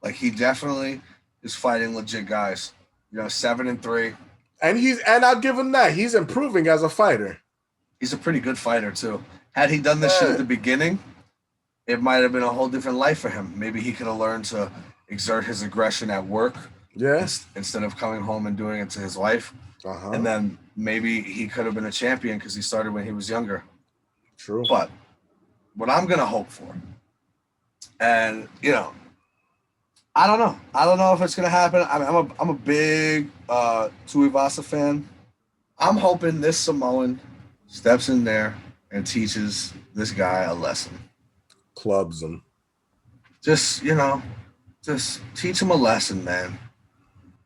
Like he definitely is fighting legit guys. You know, 7-3. And I'll give him that. He's improving as a fighter. He's a pretty good fighter too. Had he done this shit at the beginning, it might have been a whole different life for him. Maybe he could have learned to exert his aggression at work. Yeah. Instead of coming home and doing it to his wife. Uh-huh. And then maybe he could have been a champion because he started when he was younger. True. But what I'm gonna hope for, and you know, I don't know if it's gonna happen. I mean, I'm a big Tuivasa fan. I'm hoping this Samoan steps in there and teaches this guy a lesson. Clubs him. Just teach him a lesson, man.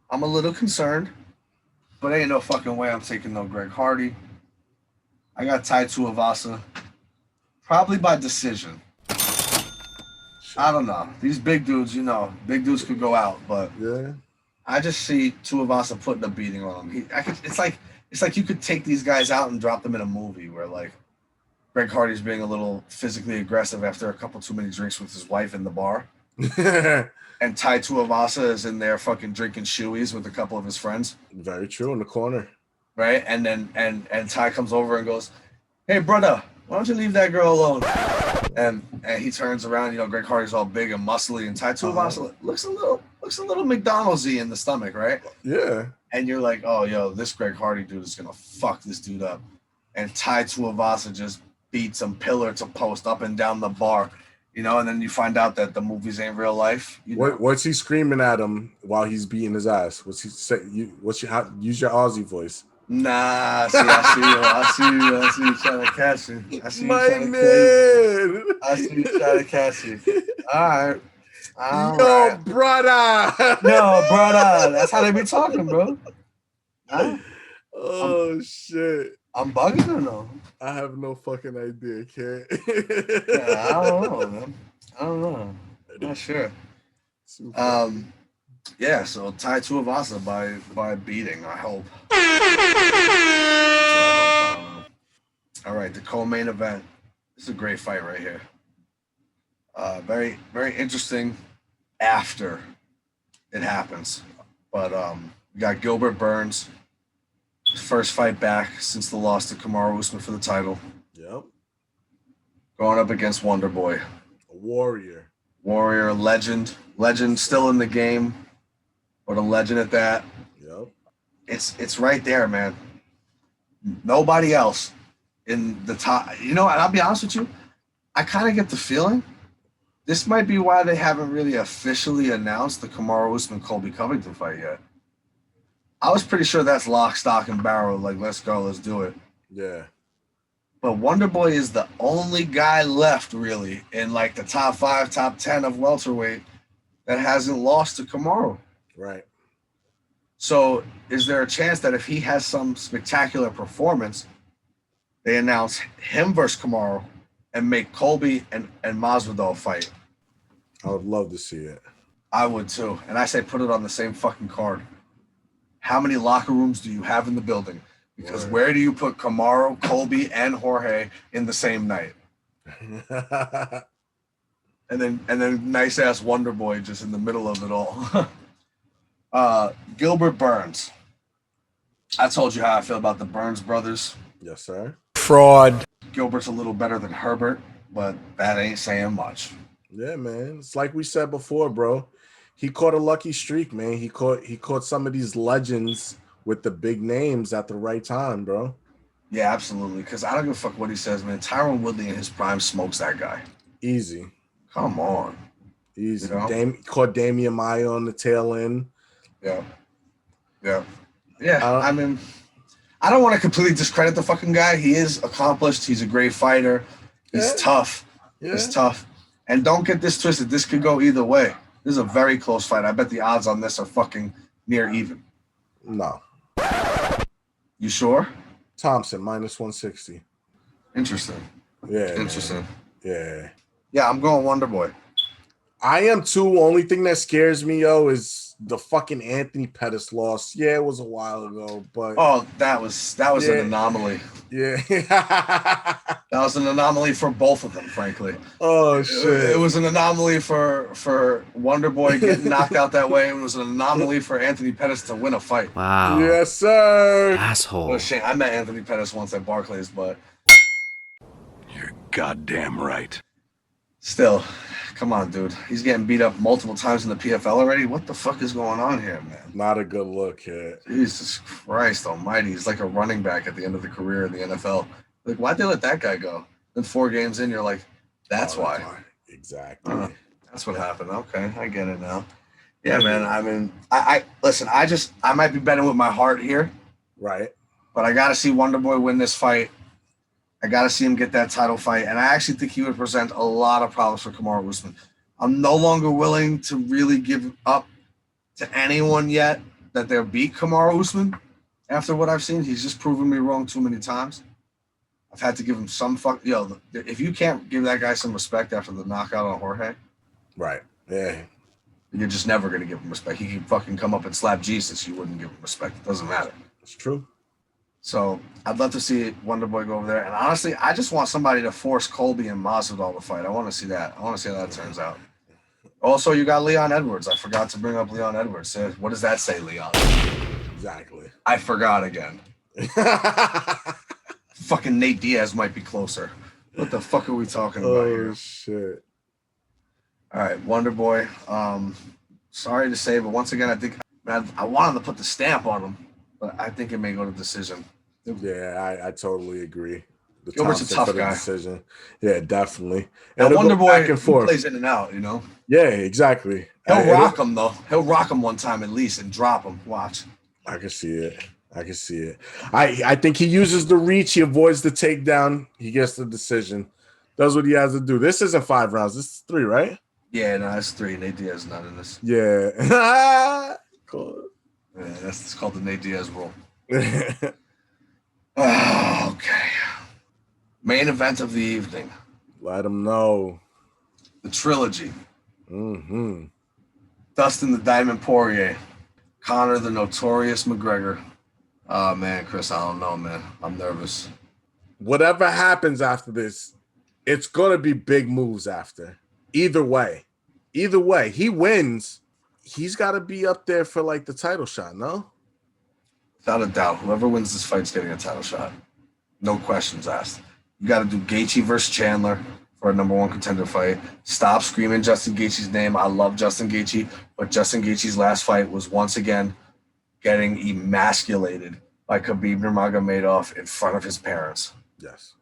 I'm a little concerned, but ain't no fucking way I'm taking no Greg Hardy. I got Tai Tuivasa, probably by decision. I don't know. These big dudes, you know, big dudes could go out, but yeah, I just see Tuivasa putting a beating on him. It's like you could take these guys out and drop them in a movie where like Greg Hardy's being a little physically aggressive after a couple too many drinks with his wife in the bar. And Tai Tuivasa is in there fucking drinking shoeies with a couple of his friends. Very true, in the corner. Right? And then and Tai comes over and goes, "Hey, brother, why don't you leave that girl alone?" And he turns around, you know, Greg Hardy's all big and muscly, and Tai Tuivasa looks a little McDonald's-y in the stomach, right? Yeah. And you're like, oh, yo, this Greg Hardy dude is going to fuck this dude up. And Tai Tuivasa just beats him pillar to post up and down the bar, you know, and then you find out that the movies ain't real life. You know? What's he screaming at him while he's beating his ass? What's he say? Use your Aussie voice. Nah, I see you trying to catch me. I see you trying to catch you. All right. Yo, brother. No, brother. That's how they be talking, bro. Huh? Oh, shit. I'm bugging or no? I have no fucking idea, kid. Yeah, I don't know, man. I don't know. I'm not sure. Yeah, so Tai Tuivasa by beating, I hope. All right, the co-main event. This is a great fight right here. Very, very interesting after it happens. But we got Gilbert Burns, his first fight back since the loss to Kamaru Usman for the title. Yep. Going up against Wonderboy. A warrior. Warrior, legend still in the game, but a legend at that. Yep. It's right there, man. Nobody else in the top. You know, and I'll be honest with you, I kind of get the feeling this might be why they haven't really officially announced the Kamaru Usman-Colby Covington fight yet. I was pretty sure that's lock, stock, and barrel. Like, let's go, let's do it. Yeah. But Wonderboy is the only guy left, really, in like the top 5, top 10 of welterweight that hasn't lost to Kamaru. Right. So is there a chance that if he has some spectacular performance, they announce him versus Kamaru and make Colby and Masvidal fight? I would love to see it. I would too. And I say put it on the same fucking card. How many locker rooms do you have in the building? Because where do you put Kamaru, Colby, and Jorge in the same night? and then nice ass Wonderboy just in the middle of it all. Gilbert Burns. I told you how I feel about the Burns brothers. Yes, sir. Fraud. Gilbert's a little better than Herbert, but that ain't saying much. Yeah, man. It's like we said before, bro. He caught a lucky streak, man. He caught some of these legends with the big names at the right time, bro. Yeah, absolutely. Because I don't give a fuck what he says, man. Tyron Woodley in his prime smokes that guy. Easy. Come on. Easy. You know? Caught Damian Maia on the tail end. Yeah. I mean, I don't want to completely discredit the fucking guy. He is accomplished. He's a great fighter. He's tough. Yeah. He's tough. And don't get this twisted. This could go either way. This is a very close fight. I bet the odds on this are fucking near even. No. You sure? Thompson, minus 160. Interesting. Yeah. Interesting. Man. Yeah, I'm going Wonderboy. I am too. Only thing that scares me, yo, is the fucking Anthony Pettis loss. Yeah, it was a while ago, but that was an anomaly. Yeah. That was an anomaly for both of them, frankly. Oh shit. It was an anomaly for Wonderboy getting knocked out that way. It was an anomaly for Anthony Pettis to win a fight. Wow. Yes, sir. Asshole. What a shame. I met Anthony Pettis once at Barclays, but You're goddamn right. still, come on, dude. He's getting beat up multiple times in the PFL already. What the fuck is going on here, man? Not a good look, kid. Jesus Christ almighty. He's like a running back at the end of the career in the NFL. Like, why'd they let that guy go? Then 4 games in, you're like, that's why. Exactly. That's what happened. Okay, I get it now. Yeah, man. I mean, I listen, I might be betting with my heart here. Right. But I got to see Wonderboy win this fight. I got to see him get that title fight. And I actually think he would present a lot of problems for Kamaru Usman. I'm no longer willing to really give up to anyone yet that they'll beat Kamaru Usman. After what I've seen, he's just proven me wrong too many times. I've had to give him some if you can't give that guy some respect after the knockout on Jorge. Right. Yeah. You're just never going to give him respect. He can fucking come up and slap Jesus. You wouldn't give him respect. It doesn't matter. It's true. So I'd love to see Wonderboy go over there. And honestly, I just want somebody to force Colby and Masvidal to fight. I want to see that. I want to see how that turns out. Also, you got Leon Edwards. I forgot to bring up Leon Edwards. What does that say, Leon? Exactly. I forgot again. Fucking Nate Diaz might be closer. What the fuck are we talking about here? Oh, shit. All right, Wonderboy. Sorry to say, but once again, I think I wanted to put the stamp on him, but I think it may go to decision. Yeah, I totally agree. Gilbert's a tough guy. Decision. Yeah, definitely. And Wonderboy, he plays in and out, you know? Yeah, exactly. He'll rock him, though. He'll rock him one time at least and drop him. Watch. I can see it. I think he uses the reach. He avoids the takedown. He gets the decision. Does what he has to do. This isn't 5 rounds. This is 3, right? Yeah, no, it's 3. Nate Diaz is not in this. Yeah. Cool. Yeah, it's called the Nate Diaz rule. Okay. Main event of the evening. Let him know. The trilogy. Mm-hmm. Dustin the Diamond Poirier. Conor the Notorious McGregor. Oh, man, Chris, I don't know, man. I'm nervous. Whatever happens after this, it's going to be big moves after. Either way, he wins. He's got to be up there for like the title shot, no? Without a doubt, whoever wins this fight's getting a title shot. No questions asked. You got to do Gaethje versus Chandler for a #1 contender fight. Stop screaming Justin Gaethje's name. I love Justin Gaethje, but Justin Gaethje's last fight was once again getting emasculated by Khabib Nurmagomedov in front of his parents. Yes.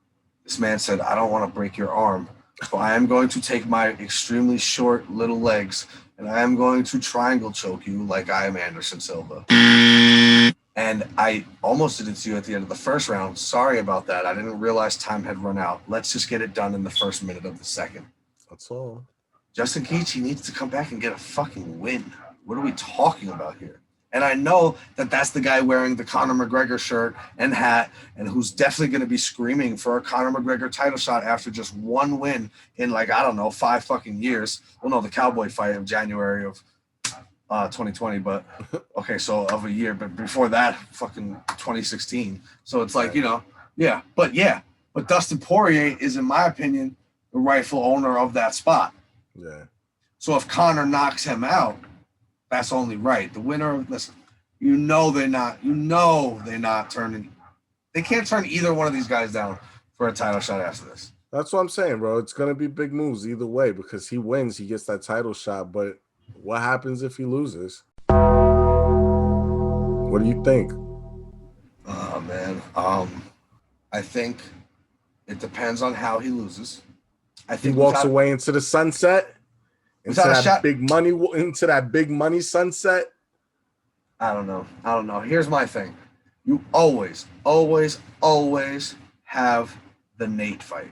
This man said, I don't want to break your arm, so I am going to take my extremely short little legs and I am going to triangle choke you like I am Anderson Silva. And I almost did it to you at the end of the first round. Sorry about that. I didn't realize time had run out. Let's just get it done in the first minute of the second. That's all. Justin Gaethje needs to come back and get a fucking win. What are we talking about here? And I know that that's the guy wearing the Conor McGregor shirt and hat and who's definitely going to be screaming for a Conor McGregor title shot after just one win in 5 fucking years. Well, no, the Cowboy fight of January of 2020, but okay, so of a year, but before that, fucking 2016. So it's like, but Dustin Poirier is, in my opinion, the rightful owner of that spot. Yeah. So if Conor knocks him out, that's only right. The winner, listen, they're not turning. They can't turn either one of these guys down for a title shot after this. That's what I'm saying, bro. It's going to be big moves either way because he wins, he gets that title shot. But what happens if he loses? What do you think? Oh, man. I think it depends on how he loses. I think he walks away into the sunset. Into that big money sunset. I don't know. Here's my thing. You always have the Nate fight.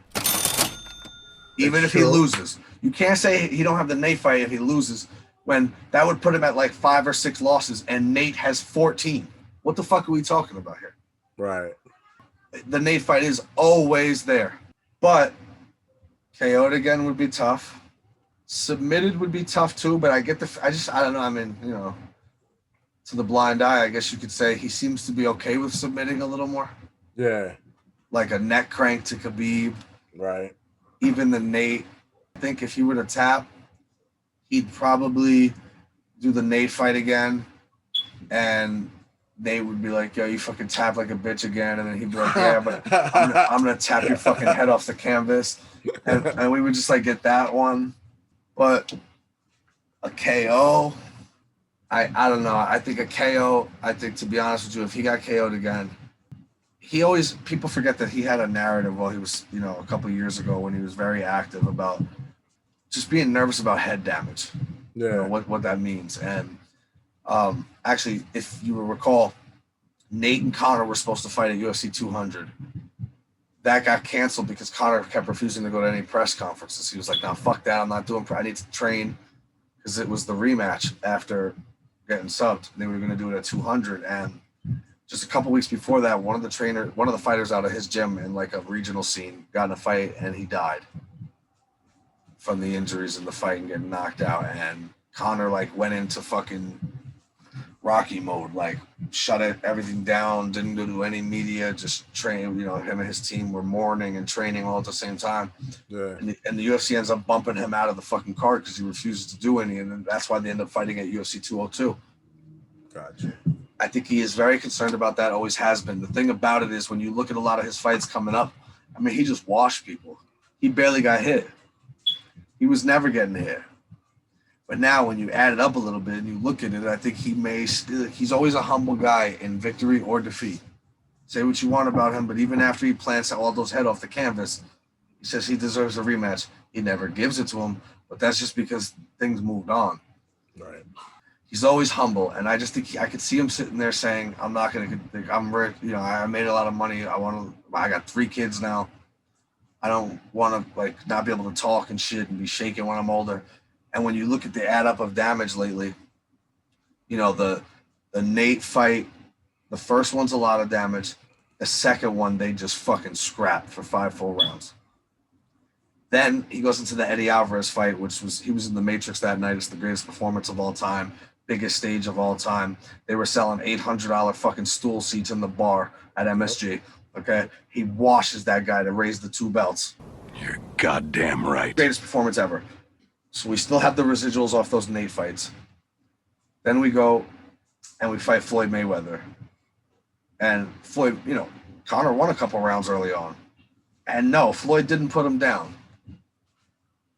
Even if he loses. You can't say he don't have the Nate fight if he loses, when that would put him at 5 or 6 losses and Nate has 14. What the fuck are we talking about here? Right. The Nate fight is always there. But KO'd again would be tough. Submitted would be tough too, but I don't know. I mean, to the blind eye, I guess you could say he seems to be okay with submitting a little more. Yeah. Like a neck crank to Khabib. Right. Even the Nate, I think if he were to tap, he'd probably do the Nate fight again. And Nate would be like, yo, you fucking tap like a bitch again. And then he'd be like, yeah, but I'm going to tap your fucking head off the canvas. And we would just get that one. But a KO, I don't know. I think a KO, to be honest with you, if he got KO'd again, people forget that he had a narrative while he was, a couple of years ago when he was very active about just being nervous about head damage. Yeah. What that means. And actually, if you will recall, Nate and Conor were supposed to fight at UFC 200. That got canceled because Conor kept refusing to go to any press conferences. He was like, "No, fuck that. I'm not doing. I need to train," because it was the rematch after getting subbed. They were going to do it at 200, and just a couple weeks before that, one of the fighters out of his gym in a regional scene got in a fight, and he died from the injuries in the fight and getting knocked out. And Conor went into fucking Rocky mode, like shut everything down, didn't go to any media, just train. You know, him and his team were mourning and training all at the same time. Yeah. And the UFC ends up bumping him out of the fucking card because he refuses to do any, and then that's why they end up fighting at UFC 202. Gotcha. I think he is very concerned about that, always has been. The thing about it is when you look at a lot of his fights coming up, I mean, he just washed people. He barely got hit. He was never getting hit. But now when you add it up a little bit and you look at it, I think he's always a humble guy in victory or defeat. Say what you want about him, but even after he plants all those head off the canvas, he says he deserves a rematch. He never gives it to him, but that's just because things moved on. Right. He's always humble, and I just think I could see him sitting there saying, "I'm not gonna. I'm rich. You know, I made a lot of money. I got 3 kids now. I don't want to like not be able to talk and shit and be shaking when I'm older." And when you look at the add up of damage lately, you know, the Nate fight, the first one's a lot of damage. The second one, they just fucking scrapped for 5 full rounds. Then he goes into the Eddie Alvarez fight, he was in the Matrix that night. It's the greatest performance of all time, biggest stage of all time. They were selling $800 fucking stool seats in the bar at MSG. Okay, he washes that guy to raise the 2 belts. You're goddamn right. Greatest performance ever. So we still have the residuals off those Nate fights. Then we go and we fight Floyd Mayweather. And Floyd, you know, Conor won a couple rounds early on. And no, Floyd didn't put him down.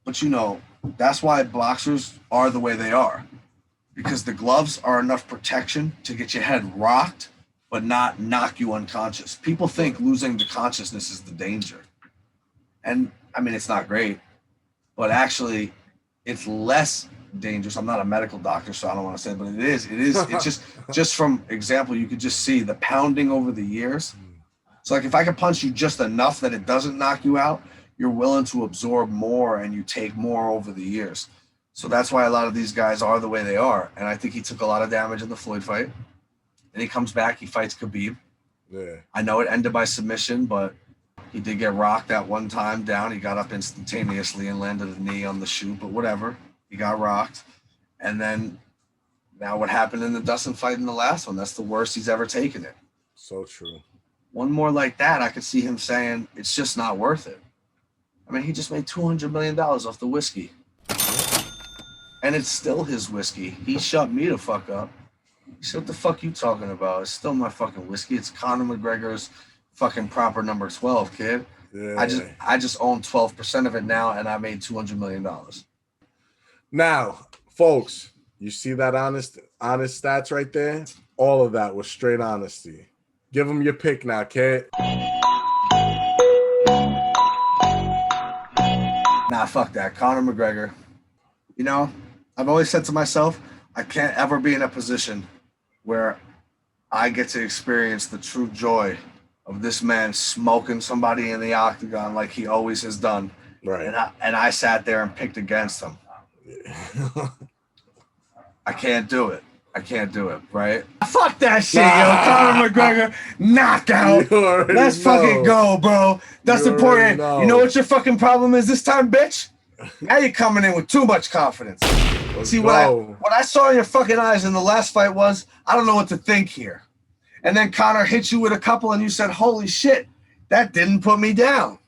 But you know, that's why boxers are the way they are. Because the gloves are enough protection to get your head rocked, but not knock you unconscious. People think losing the consciousness is the danger. And I mean, it's not great, but actually it's less dangerous. I'm not a medical doctor, so I don't want to say it, but it is. It's just from example, you could just see the pounding over the years. So like if I could punch you just enough that it doesn't knock you out, you're willing to absorb more and you take more over the years. So that's why a lot of these guys are the way they are. And I think he took a lot of damage in the Floyd fight. And he comes back, he fights Khabib. Yeah. I know it ended by submission, but he did get rocked that one time down. He got up instantaneously and landed a knee on the shoe, but whatever. He got rocked. And then now what happened in the Dustin fight in the last one, that's the worst he's ever taken it. So true. One more like that, I could see him saying, it's just not worth it. I mean, he just made $200 million off the whiskey. And it's still his whiskey. He shut me the fuck up. He said, what the fuck you talking about? It's still my fucking whiskey. It's Conor McGregor's fucking proper number 12, kid. Yeah. I just own 12% of it now, and I made $200 million. Now, folks, you see that honest stats right there? All of that was straight honesty. Give them your pick now, kid. Nah, fuck that. Conor McGregor. You know, I've always said to myself, I can't ever be in a position where I get to experience the true joy of this man smoking somebody in the octagon like he always has done. Right. And I sat there and picked against him. I can't do it. Right? Fuck that shit, yo. Conor McGregor, knockout. Let's fucking go, bro. That's important. You know what your fucking problem is this time, bitch? Now you're coming in with too much confidence. See, what I saw in your fucking eyes in the last fight was, I don't know what to think here. And then Conor hit you with a couple and you said, holy shit, that didn't put me down.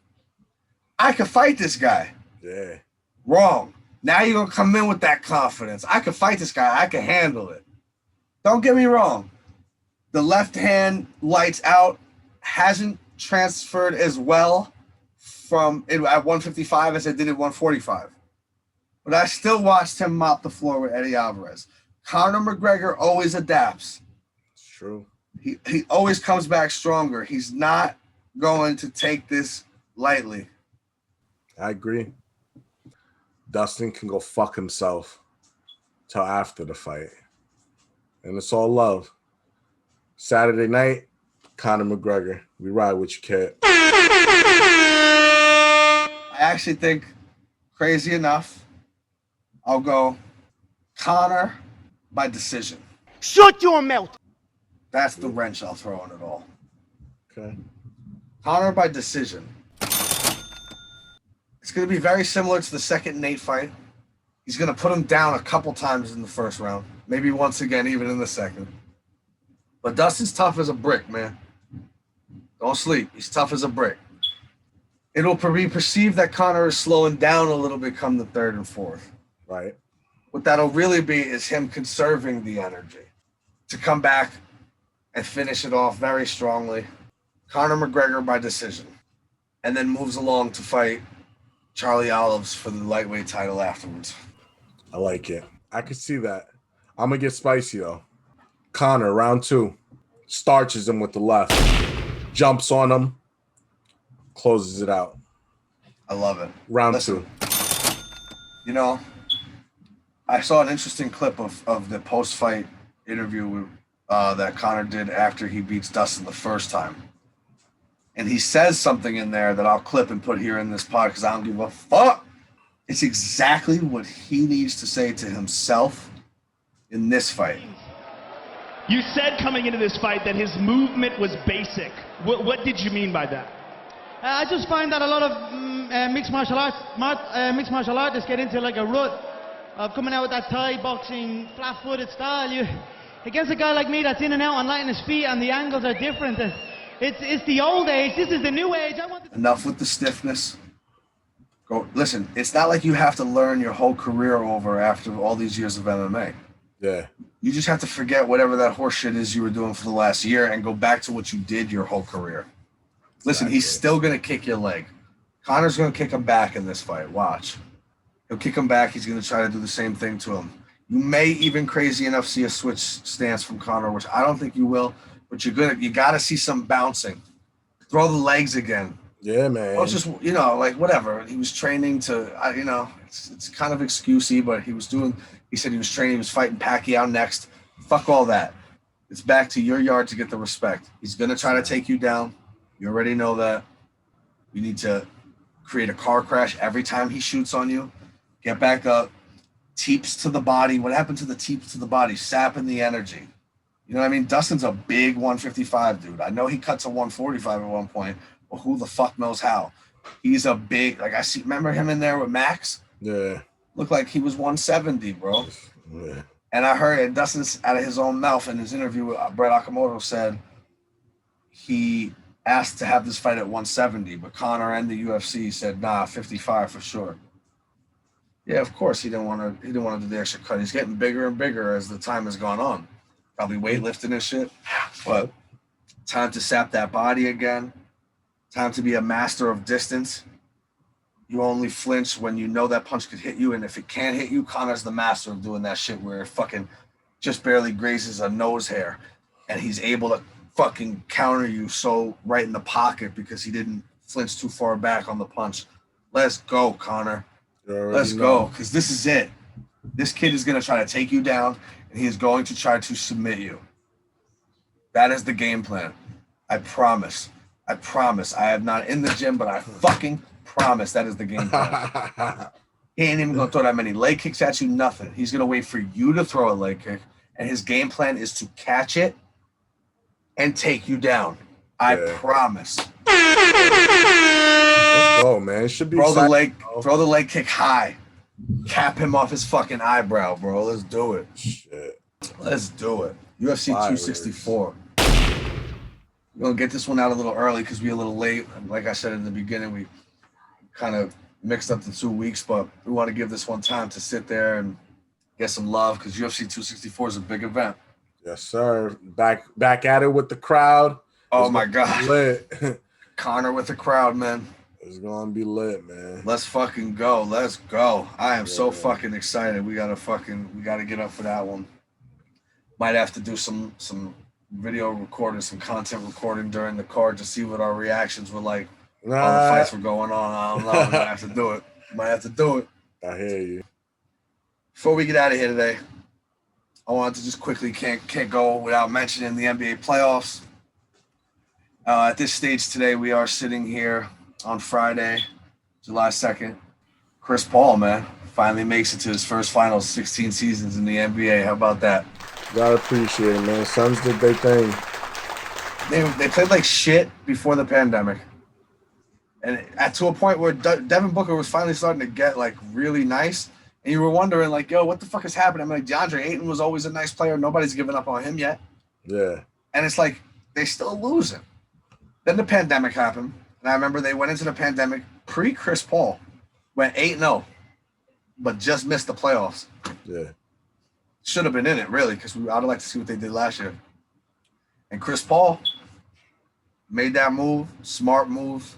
I could fight this guy. Yeah. Wrong. Now you're going to come in with that confidence. I could fight this guy. I can handle it. Don't get me wrong. The left hand lights out hasn't transferred as well from it at 155 as it did at 145. But I still watched him mop the floor with Eddie Alvarez. Conor McGregor always adapts. It's true. He always comes back stronger. He's not going to take this lightly. I agree. Dustin can go fuck himself till after the fight. And it's all love. Saturday night, Conor McGregor. We ride with you, kid. I actually think, crazy enough, I'll go Conor by decision. Shut your mouth. That's the wrench I'll throw in it all. Okay. Conor by decision. It's going to be very similar to the second Nate fight. He's going to put him down a couple times in the first round. Maybe once again, even in the second. But Dustin's tough as a brick, man. Don't sleep. He's tough as a brick. It'll be perceived that Conor is slowing down a little bit come the third and fourth. Right. What that'll really be is him conserving the energy to come back and finish it off very strongly. Conor McGregor by decision. And then moves along to fight Charlie Olives for the lightweight title afterwards. I like it. I could see that. I'm going to get spicy, though. Conor, round 2. Starches him with the left. Jumps on him. Closes it out. I love it. Round 2. You know, I saw an interesting clip of the post-fight interview that Conor did after he beats Dustin the first time. And he says something in there that I'll clip and put here in this pod because I don't give a fuck. It's exactly what he needs to say to himself in this fight. You said coming into this fight that his movement was basic. What did you mean by that? I just find that a lot of mixed martial artists get into like a rut of coming out with that Thai boxing flat-footed style. Against a guy like me that's in and out on lighting his feet and the angles are different. It's the old age. This is the new age. Enough with the stiffness. Go listen. It's not like you have to learn your whole career over after all these years of MMA. Yeah. You just have to forget whatever that horse shit is you were doing for the last year and go back to what you did your whole career. Listen, he's still going to kick your leg. Conor's going to kick him back in this fight. Watch. He'll kick him back. He's going to try to do the same thing to him. You may even crazy enough see a switch stance from Conor, which I don't think you will, but you got to see some bouncing. Throw the legs again. Yeah, man. Well, it's just, like whatever. He was training to, it's kind of excusey, but he said he was training, he was fighting Pacquiao next. Fuck all that. It's back to your yard to get the respect. He's going to try to take you down. You already know that. You need to create a car crash every time he shoots on you. Get back up. Teeps to the body. What happened to the teeps to the body? Sapping the energy. You know what I mean? Dustin's a big 155 dude. I know he cut to 145 at one point, but who the fuck knows how? He's a big, remember him in there with Max? Yeah. Looked like he was 170, bro. Yeah. And I heard, and Dustin's out of his own mouth in his interview with Brett Okamoto said he asked to have this fight at 170, but Conor and the UFC said, nah, 55 for sure. Yeah, of course he didn't want to do the extra cut. He's getting bigger and bigger as the time has gone on. Probably weightlifting and shit. But time to sap that body again. Time to be a master of distance. You only flinch when you know that punch could hit you, and if it can't hit you, Conor's the master of doing that shit where it fucking just barely grazes a nose hair, and he's able to fucking counter you so right in the pocket because he didn't flinch too far back on the punch. Let's go, Conor. Let's go, because this is it. This kid is going to try to take you down, and he is going to try to submit you. That is the game plan. I promise. I am not in the gym, but I fucking promise that is the game plan. He ain't even going to throw that many leg kicks at you, nothing. He's going to wait for you to throw a leg kick, and his game plan is to catch it and take you down. I promise. Let's go, man. It should be throw the leg kick high. Cap him off his fucking eyebrow, bro. Let's do it. Shit. Let's do it. UFC 264. We're going to get this one out a little early because we're a little late. Like I said in the beginning, we kind of mixed up the 2 weeks, but we want to give this one time to sit there and get some love because UFC 264 is a big event. Yes, sir. Back at it with the crowd. Oh, my God. Lit. Conor with the crowd, man. It's going to be lit, man. Let's fucking go. Let's go. I am so fucking excited. We got to get up for that one. Might have to do some video recording, some content recording during the card to see what our reactions were like. All the fights were going on. I don't know. We might have to do it. I hear you. Before we get out of here today, I wanted to just quickly can't go without mentioning the NBA playoffs. At this stage today, we are sitting here on Friday, July 2nd. Chris Paul, man, finally makes it to his first finals, 16 seasons in the NBA. How about that? Gotta appreciate it, man. Suns did their thing. They played like shit before the pandemic. And to a point where Devin Booker was finally starting to get like really nice. And you were wondering, like, yo, what the fuck is happening? I'm like, DeAndre Ayton was always a nice player. Nobody's given up on him yet. Yeah. And it's like, they still losing. Then the pandemic happened. And I remember they went into the pandemic pre-Chris Paul, went 8-0, but just missed the playoffs. Yeah. Should have been in it, really, because I'd like to see what they did last year. And Chris Paul made that move, smart move.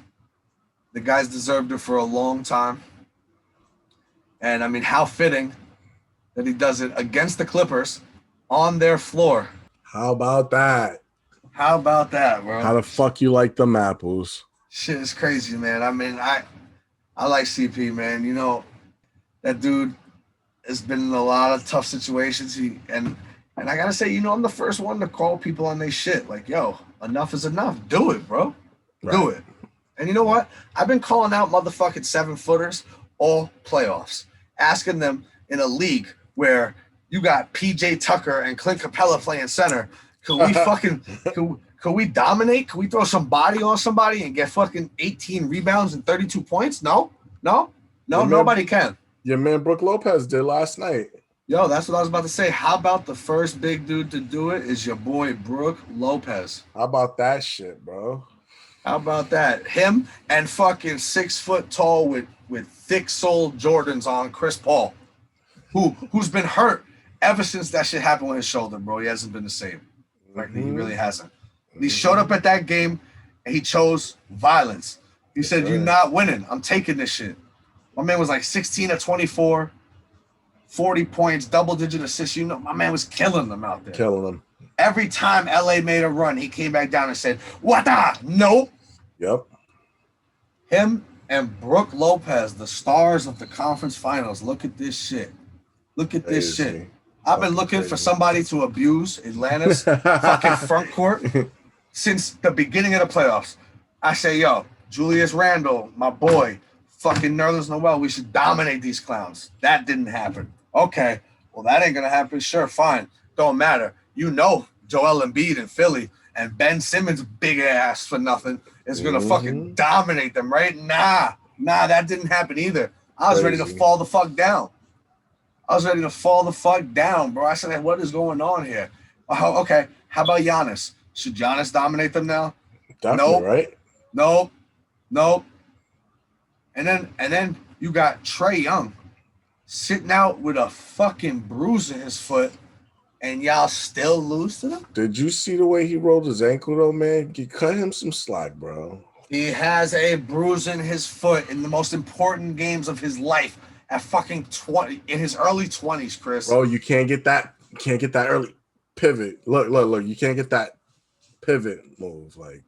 The guys deserved it for a long time. And, I mean, how fitting that he does it against the Clippers on their floor. How about that? How about that, bro? How the fuck you like them apples? Shit is crazy, man. I mean, I like CP, man. You know, that dude has been in a lot of tough situations. And I gotta say, you know, I'm the first one to call people on their shit. Like, yo, enough is enough. Do it, bro. Right. Do it. And you know what? I've been calling out motherfucking 7-footers all playoffs, asking them in a league where you got PJ Tucker and Clint Capella playing center. Could we fucking could we dominate? Could we throw some body on somebody and get fucking 18 rebounds and 32 points? No, nobody can. Your man Brook Lopez did last night. Yo, that's what I was about to say. How about the first big dude to do it is your boy Brook Lopez. How about that shit, bro? How about that? Him and fucking 6 foot tall with thick sole Jordans on Chris Paul, who's been hurt ever since that shit happened with his shoulder, bro. He hasn't been the same. Frankly, he really hasn't. He showed up at that game and he chose violence. He said, "You're not winning. I'm taking this shit." My man was like 16 of 24, 40 points, double-digit assists. You know, my man was killing them out there. Killing them. Every time LA made a run, he came back down and said, "Wada, nope." Yep. Him and Brook Lopez, the stars of the conference finals. Look at this shit. Look at this shit. I've been looking for somebody to abuse Atlanta's fucking front court since the beginning of the playoffs. I say, yo, Julius Randle, my boy, fucking Nerlens Noel, we should dominate these clowns. That didn't happen. Okay, well, that ain't going to happen. Sure, fine. Don't matter. You know Joel Embiid in Philly and Ben Simmons' big ass for nothing is going to fucking dominate them, right? Nah, that didn't happen either. I was ready to fall the fuck down. Bro. I said, what is going on here? Oh, okay, how about Giannis? Should Giannis dominate them now? Definitely, nope. right? Nope. And then you got Trae Young sitting out with a fucking bruise in his foot, and y'all still lose to them? Did you see the way he rolled his ankle, though, man? You cut him some slack, bro. He has a bruise in his foot in the most important games of his life at fucking 20, in his early 20s, Chris. Bro, you can't get that. Can't get that early pivot. Look. You can't get that pivot move. Like,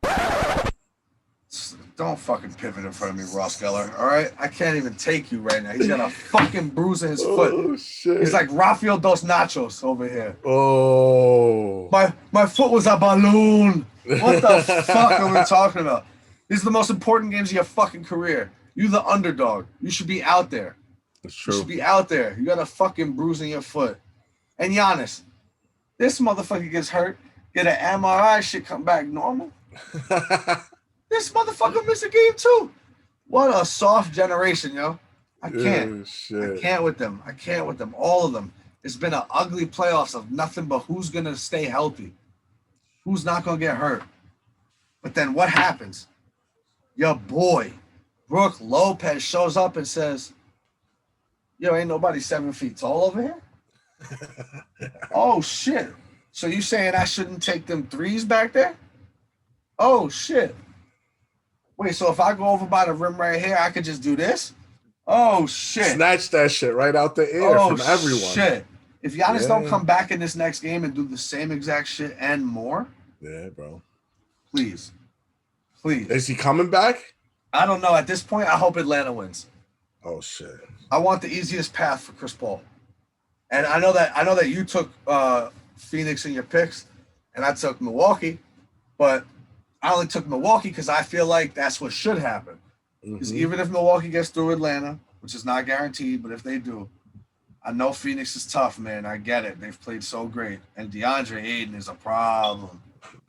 don't fucking pivot in front of me, Ross Geller. All right, I can't even take you right now. He's got a fucking bruise in his foot. Oh shit! He's like Rafael dos Nachos over here. Oh, my foot was a balloon. What the fuck are we talking about? These are the most important games of your fucking career. You're the underdog. You should be out there. It's true. You should be out there. You got a fucking bruise in your foot. And Giannis, this motherfucker gets hurt, get an MRI, shit come back normal. This motherfucker missed a game too. What a soft generation, yo. I can't. I can't with them. All of them. It's been an ugly playoffs of nothing but who's going to stay healthy. Who's not going to get hurt. But then what happens? Your boy, Brook Lopez, shows up and says, yo, ain't nobody 7 feet tall over here? Oh, shit. So you saying I shouldn't take them threes back there? Oh, shit. Wait, so if I go over by the rim right here, I could just do this? Oh, shit. Snatch that shit right out the air from everyone. Shit. If Giannis don't come back in this next game and do the same exact shit and more. Yeah, bro. Please. Is he coming back? I don't know. At this point, I hope Atlanta wins. Oh, shit. I want the easiest path for Chris Paul. And I know that you took Phoenix in your picks, and I took Milwaukee, but I only took Milwaukee because I feel like that's what should happen. Because even if Milwaukee gets through Atlanta, which is not guaranteed, but if they do, I know Phoenix is tough, man. I get it. They've played so great. And DeAndre Ayton is a problem.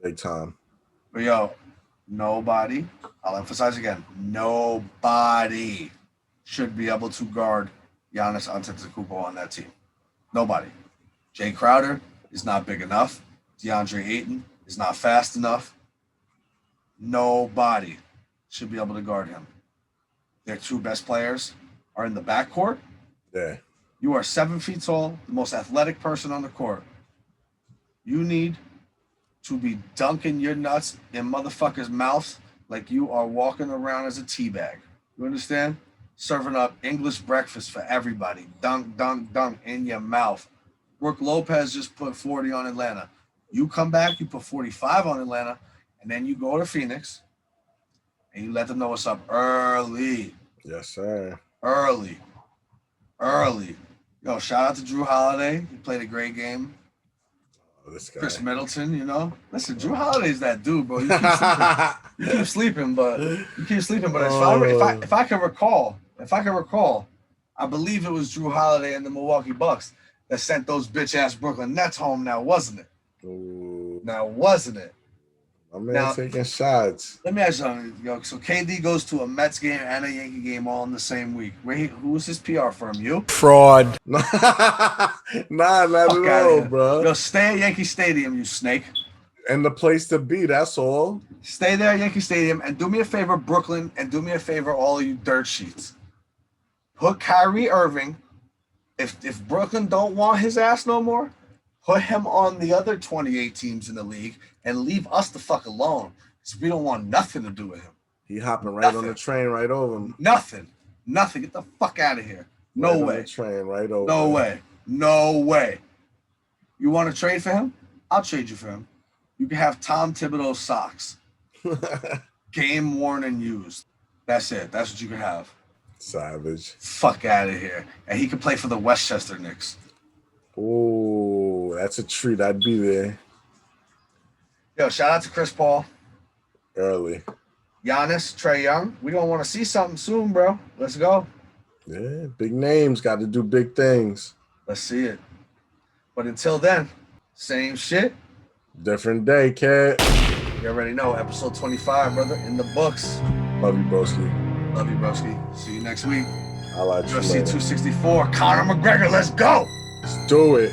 Big time. But, yo, nobody, I'll emphasize again, nobody should be able to guard Giannis Antetokounmpo on that team. Nobody. Jay Crowder is not big enough. DeAndre Ayton is not fast enough. Nobody should be able to guard him. Their two best players are in the backcourt. Yeah. You are 7 feet tall, the most athletic person on the court. You need to be dunking your nuts in motherfuckers' mouths like you are walking around as a teabag. You understand? Serving up English breakfast for everybody. Dunk, dunk, dunk in your mouth. Brooke Lopez just put 40 on Atlanta. You come back, you put 45 on Atlanta, and then you go to Phoenix, and you let them know what's up early. Yes, sir. Early. Yo, shout out to Drew Holiday. He played a great game. Oh, this guy. Chris Middleton, you know. Listen, Drew Holiday's that dude, bro. You keep sleeping, but if I can recall, I believe it was Drew Holiday and the Milwaukee Bucks that sent those bitch-ass Brooklyn Nets home now, wasn't it? Ooh. Now, wasn't it? My man taking shots. Let me ask you something, yo. So KD goes to a Mets game and a Yankee game all in the same week. Who's his PR firm? You? Fraud. Nah, not at all, bro. Yo, stay at Yankee Stadium, you snake. And the place to be, that's all. Stay there at Yankee Stadium, and do me a favor, Brooklyn, and do me a favor, all of you dirt sheets. Put Kyrie Irving. If Brooklyn don't want his ass no more, put him on the other 28 teams in the league and leave us the fuck alone, because we don't want nothing to do with him. He hopping right on the train right over him. Nothing. Get the fuck out of here. No right way. On the train right over. No way. You want to trade for him? I'll trade you for him. You can have Tom Thibodeau's socks. Game worn and used. That's it. That's what you can have. Savage. Fuck out of here. And he could play for the Westchester Knicks. Oh, that's a treat. I'd be there. Yo, shout out to Chris Paul. Early. Giannis, Trae Young. We gonna want to see something soon, bro. Let's go. Yeah, big names got to do big things. Let's see it. But until then, same shit. Different day, kid. You already know, episode 25, brother, in the books. Love you, broski. Love you, broski. See you next week. I'll let you UFC later. 264, Conor McGregor, let's go. Let's do it.